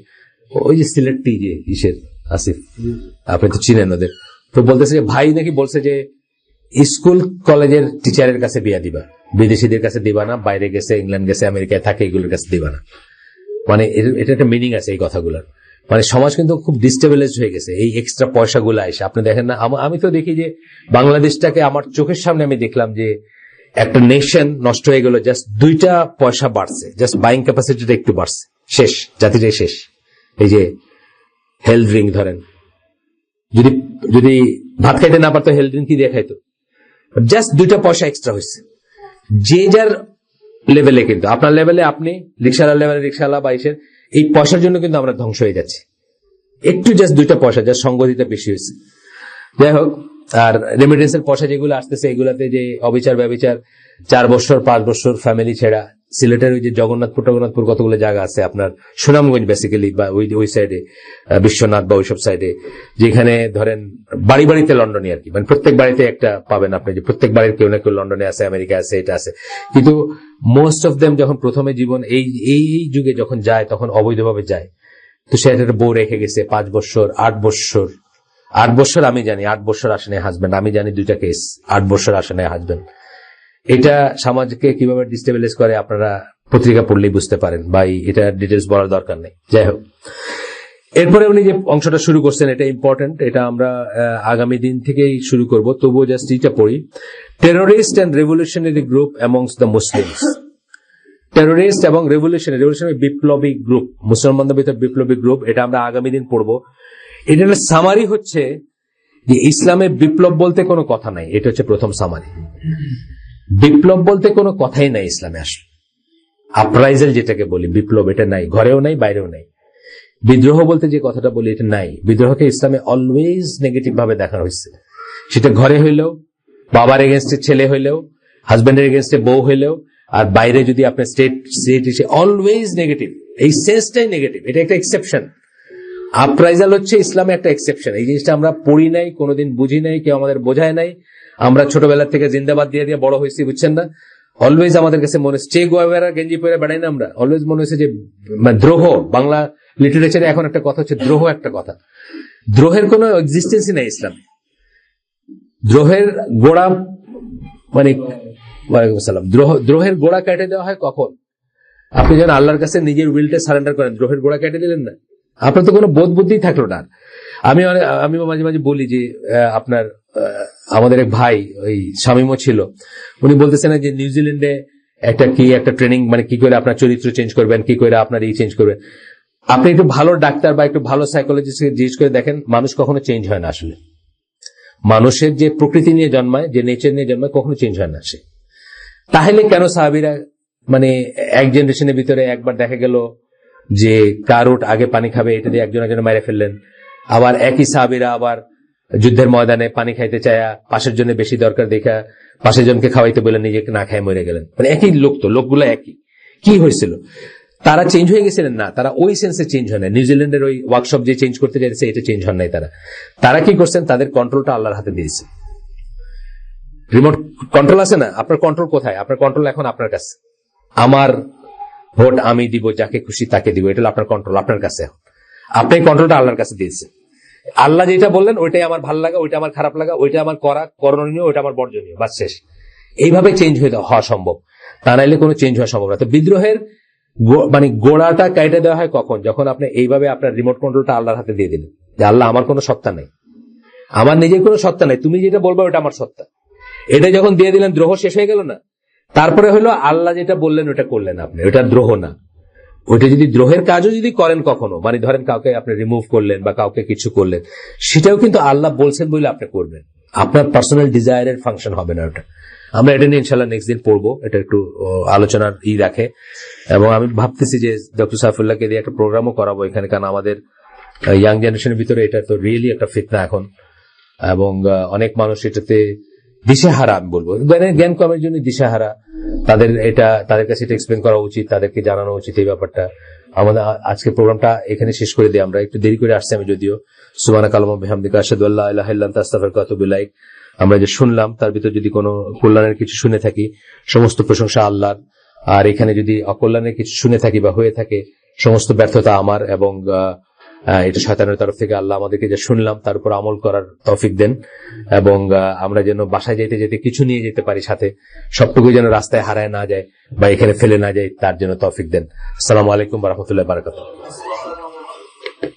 ওই যে সিলেক্টি যে ইসের আসিফ, আপনি তো চিনেন ওদের। তো বলতেছে যে ভাই নাকি বলছে যে স্কুল কলেজের টিচারের কাছে বিয়া দিবা, বিদেশিদের কাছে দিবা না, বাইরে গেছে, ইংল্যান্ড গেছে, আমেরিকায় থাকে, এগুলোর কাছে দিবা না। মানে এটা একটা মিনিং আছে এই কথাগুলোর। মানে সমাজ কিন্তু খুব ডিস্টেবিলাইজ হয়ে গেছে এই এক্সট্রা পয়সাগুলো এসে। আপনি দেখেন না, আমি তো দেখি যে বাংলাদেশটাকে আমার চোখের সামনে আমি দেখলাম যে একটা নেশন নষ্ট হয়ে গেল, জাস্ট 2টা পয়সা বাড়ছে, জাস্ট বাইং ক্যাপাসিটিটা একটু বাড়ছে, শেষ, জাতিটাই শেষ। এই যে হেলথ ড্রিঙ্ক ধরেন, যদি ভাত খাইতে না পারতো, হেলথ ড্রিঙ্ক কি দিয়ে খাইতো? জাস্ট 2টা পয়সা এক্সট্রা হয়েছে। যে যার লেভেলে, কিন্তু আপনার লেভেলে আপনি, রিক্সাওয়ালার লেভেলে রিক্সাওয়ালা, বাইশের, এই পয়সার জন্য কিন্তু আমরা ধ্বংস হয়ে যাচ্ছি। একটু জাস্ট 2টা পয়সা, যা সঙ্গ দিতে বেশি হয়েছে। যাই হোক, আর রেমিটেন্সের পয়সা যেগুলো আসতেছে, এগুলাতে যে অবিচার ব্যবিচার, 4 বছর 5 বছর ফ্যামিলি ছেড়া। সিলেটের ওই যে জগন্নাথপুর কতগুলো জায়গা আছে, আপনার সুনামগঞ্জ বেসিক্যালি, বা ওই সাইডে বিশ্বনাথ বা ওইসব সাইডে, যেখানে ধরেন বাড়ি বাড়িতে লন্ডনে আর কি, মানে প্রত্যেক বাড়িতে একটা পাবেন আপনি, যে প্রত্যেক বাড়ির কেউ না কেউ লন্ডনে আছে, আমেরিকা আছে, এটা আছে। কিন্তু মোস্ট অফ দেম যখন প্রথমে জীবন এই যুগে যখন যায়, তখন অবৈধভাবে যায়। তো সে একটা বউ রেখে গেছে 5 বছর 8 বছর আমি জানি 8 বছর আসে নাই হাজবেন্ড, আমি জানি 2টা কেস 8 বছর আসে নাই হাজবেন্ড। এটা সমাজকে কিভাবে ডিস্টেবিলাইজ করে আপনারা পত্রিকা পড়লেই বুঝতে পারেন, বা এটা ডিটেলস বলার দরকার নেই। যাই হোক, এরপরে উনি যে অংশটা শুরু করছেন, এটা ইম্পর্টেন্ট, এটা আমরা আগামী দিন থেকেই শুরু করব। তবুও জাস্ট এটা পড়ি। Terrorist and revolutionary group amongst the Muslims. Terrorist এবং রেভলিউশনারি বিপ্লবী গ্রুপ, মুসলমানদের ভিতর বিপ্লবী গ্রুপ, এটা আমরা আগামী দিন পড়বো। এটা সামারি হচ্ছে যে ইসলামে বিপ্লব বলতে কোনো কথা নাই, এটা হচ্ছে প্রথম সামারি। বিপ্লব বলতে কোনো কথাই নাই ইসলামে আসলে। আপরাইজাল যেটাকে বলি, বিপ্লব, এটা নাই, ঘরেও নাই, বাইরেও নাই। বিদ্রোহ বলতে যে কথাটা বলি, এটা নাই। বিদ্রোহকে ইসলামে অলওয়েজ নেগেটিভ ভাবে দেখা হয়েছে। সেটা ঘরে হইলেও, বাবার এগেনস্টে ছেলে হইলেও, হাজবেন্ডের এগেনস্টে বউ হইলেও, আর বাইরে যদি আপনার স্টেট অলওয়েজ নেগেটিভ। এই সেন্সটাই নেগেটিভ, এটা একটা এক্সেপশন। আপরাইজাল হচ্ছে ইসলামে একটা এক্সেপশন। এই জিনিসটা আমরা পড়ি নাই, কোনোদিন বুঝি নাই, কেউ আমাদের বোঝায় নাই। আমরা ছোটবেলা থেকে জিন্দাবাদ দিয়ে দিয়ে বড় হয়েছি, বুঝছেন না? অলওয়েজ আমাদের কাছে মনে হচ্ছে, চে গোয়াবেরা গেঞ্জি পরে বেড়াই না আমরা, অলওয়েজ মনে হচ্ছে যে দ্রোহ, বাংলা লিটারেচারে এখন একটা কথা হচ্ছে দ্রোহ, একটা কথা। দ্রোহের কোনো এক্সিস্টেন্সই নাই ইসলামে। দ্রোহের গোড়া মানে দ্রোহের গোড়া কেটে দেওয়া হয় কখন? আপনি যখন আল্লাহর কাছে নিজের উইলটা সারেন্ডার করেন, দ্রোহের গোড়া কেটে দিলেন না, আপনার তো কোনো বোধ বুদ্ধি থাকলো না। আমি মাঝে মাঝে বলি যে আপনার আমাদের এক ভাই, ওই শামীমও ছিল, উনি বলতেছেন যে নিউজিল্যান্ডে একটা ট্রেনিং, মানে কি করে আপনার চরিত্র চেঞ্জ করবেন, কি করে আপনার এই চেঞ্জ করবেন। আপনি একটু ভালো ডাক্তার বা একটু ভালো সাইকোলজিস্টকে জিজ্ঞেস করে দেখেন, মানুষ কখনো চেঞ্জ হয় না আসলে। মানুষের যে প্রকৃতি নিয়ে জন্মায়, যে নেচার নিয়ে জন্মায়, কখনো চেঞ্জ হয় না সে। তাহলে কেন সাহাবীরা, মানে এক জেনারেশনের ভিতরে একবার দেখা গেল যে কার উট আগে পানি খাবে, এটা দিয়ে একজন একজন মেরে ফেললেন। আবার একই সাহাবীরা আবার যুদ্ধের ময়দানে পানি খাইতে চায়া পাশের জন্য বেশি দরকার দেখা পাশের জনকে খাওয়াইতে বলে নিজেকে না খায় মরে গেলেন। মানে একই লোক, তো লোকগুলো একই। কি হয়েছিল? তারা চেঞ্জ হয়ে গেছিলেন না, তারা ওই সেন্সে চেঞ্জ হয় না। নিউজিল্যান্ডের ওই ওয়ার্কশপ যে চেঞ্জ করতে চাইছে, এটা চেঞ্জ হন নাই। তারা কি করছেন? তাদের কন্ট্রোলটা আল্লাহর হাতে দিয়েছে। রিমোট কন্ট্রোল আছে না? আপনার কন্ট্রোল কোথায়? আপনার কন্ট্রোল এখন আপনার কাছে। আমার ভোট আমি দিব, যাকে খুশি তাকে দিব, এটা হলো আপনার কন্ট্রোল, আপনার কাছে। আপনি কন্ট্রোলটা আল্লাহর কাছে দিয়েছেন। আল্লাহ যেটা বললেন ওইটাই আমার ভালো লাগা, ওইটা আমার খারাপ লাগা, ওইটা আমার করা করণীয়, ওইটা আমার বর্জনীয়, বাস শেষ। এইভাবে চেঞ্জ হওয়া সম্ভব, তা নাইলে কোনো চেঞ্জ হওয়া সম্ভব না। তো বিদ্রোহের মানে গোড়াটা কাইটে দেওয়া হয় কখন? যখন আপনি এইভাবে আপনার রিমোট কন্ট্রোলটা আল্লাহর হাতে দিয়ে দিলেন, যে আল্লাহ আমার কোনো সত্তা নেই, আমার নিজের কোনো সত্তা নেই, তুমি যেটা বলবে ওটা আমার সত্তা, এটা যখন দিয়ে দিলেন দ্রোহ শেষ হয়ে গেল না? তারপরে হলো আল্লাহ যেটা বললেন ওটা করলেন আপনি, ওটা দ্রোহ না। ওইটা যদি দ্রোহের কাজও যদি করেন কখনো, মানে ধরেন কাউকে আপনি রিমুভ করলেন বা কাউকে কিছু করলেন, সেটাও কিন্তু আল্লাহ বলছেন বলে আপনি করবেন, আপনার পার্সোনাল ডিজায়ারের ফাংশন হবে না ওটা। আমরা এটা নিয়ে ইনশাল্লাহ নেক্সট দিন পড়বো, এটা একটু আলোচনার রাখে। এবং আমি ভাবতেছি যে ডক্টর সাইফুল্লাহকে দিয়ে একটা প্রোগ্রামও করাবো এখানে, কারণ আমাদের ইয়াং জেনারেশনের ভিতরে এটা তো রিয়েলি একটা ফিতনা এখন, এবং অনেক মানুষ এটাতে দিশেহারা, আমি বলবো জ্ঞান কমের জন্য দিশেহারা। তাদের কাছে এটা এক্সপ্লেন করা উচিত, তাদেরকে জানানো উচিত এই ব্যাপারটা। আমাদের আজকের প্রোগ্রামটা এখানে শেষ করে দিই, আমরা একটু দেরি করে আসছি আমি যদিও। সুবহানাকা আল্লাহুম্মা ওয়া বিহামদিকা আশহাদু আল্লা ইলাহা ইল্লা আনতা আস্তাগফিরুকা ওয়া আতুবু ইলাইক। আমরা যে শুনলাম তার ভিতর যদি কোনো কল্যাণের কিছু শুনে থাকি, সমস্ত প্রশংসা আল্লাহর। আর এখানে যদি অকল্যাণের কিছু শুনে থাকি বা হয়ে থাকে, সমস্ত ব্যর্থতা আমার, এবং এটা শয়তানের তরফ থেকে। আল্লাহ আমাদেরকে যা শুনলাম তার উপর আমল করার তৌফিক দেন, এবং আমরা যেন বাসায় যেতে যেতে কিছু নিয়ে যেতে পারি সাথে, সবটুকু যেন রাস্তায় হারায় না যায় বা এখানে ফেলে না যায়, তার জন্য তৌফিক দেন। আসসালামু আলাইকুম ওয়া রাহমাতুল্লাহি ওয়া বারাকাতুহু।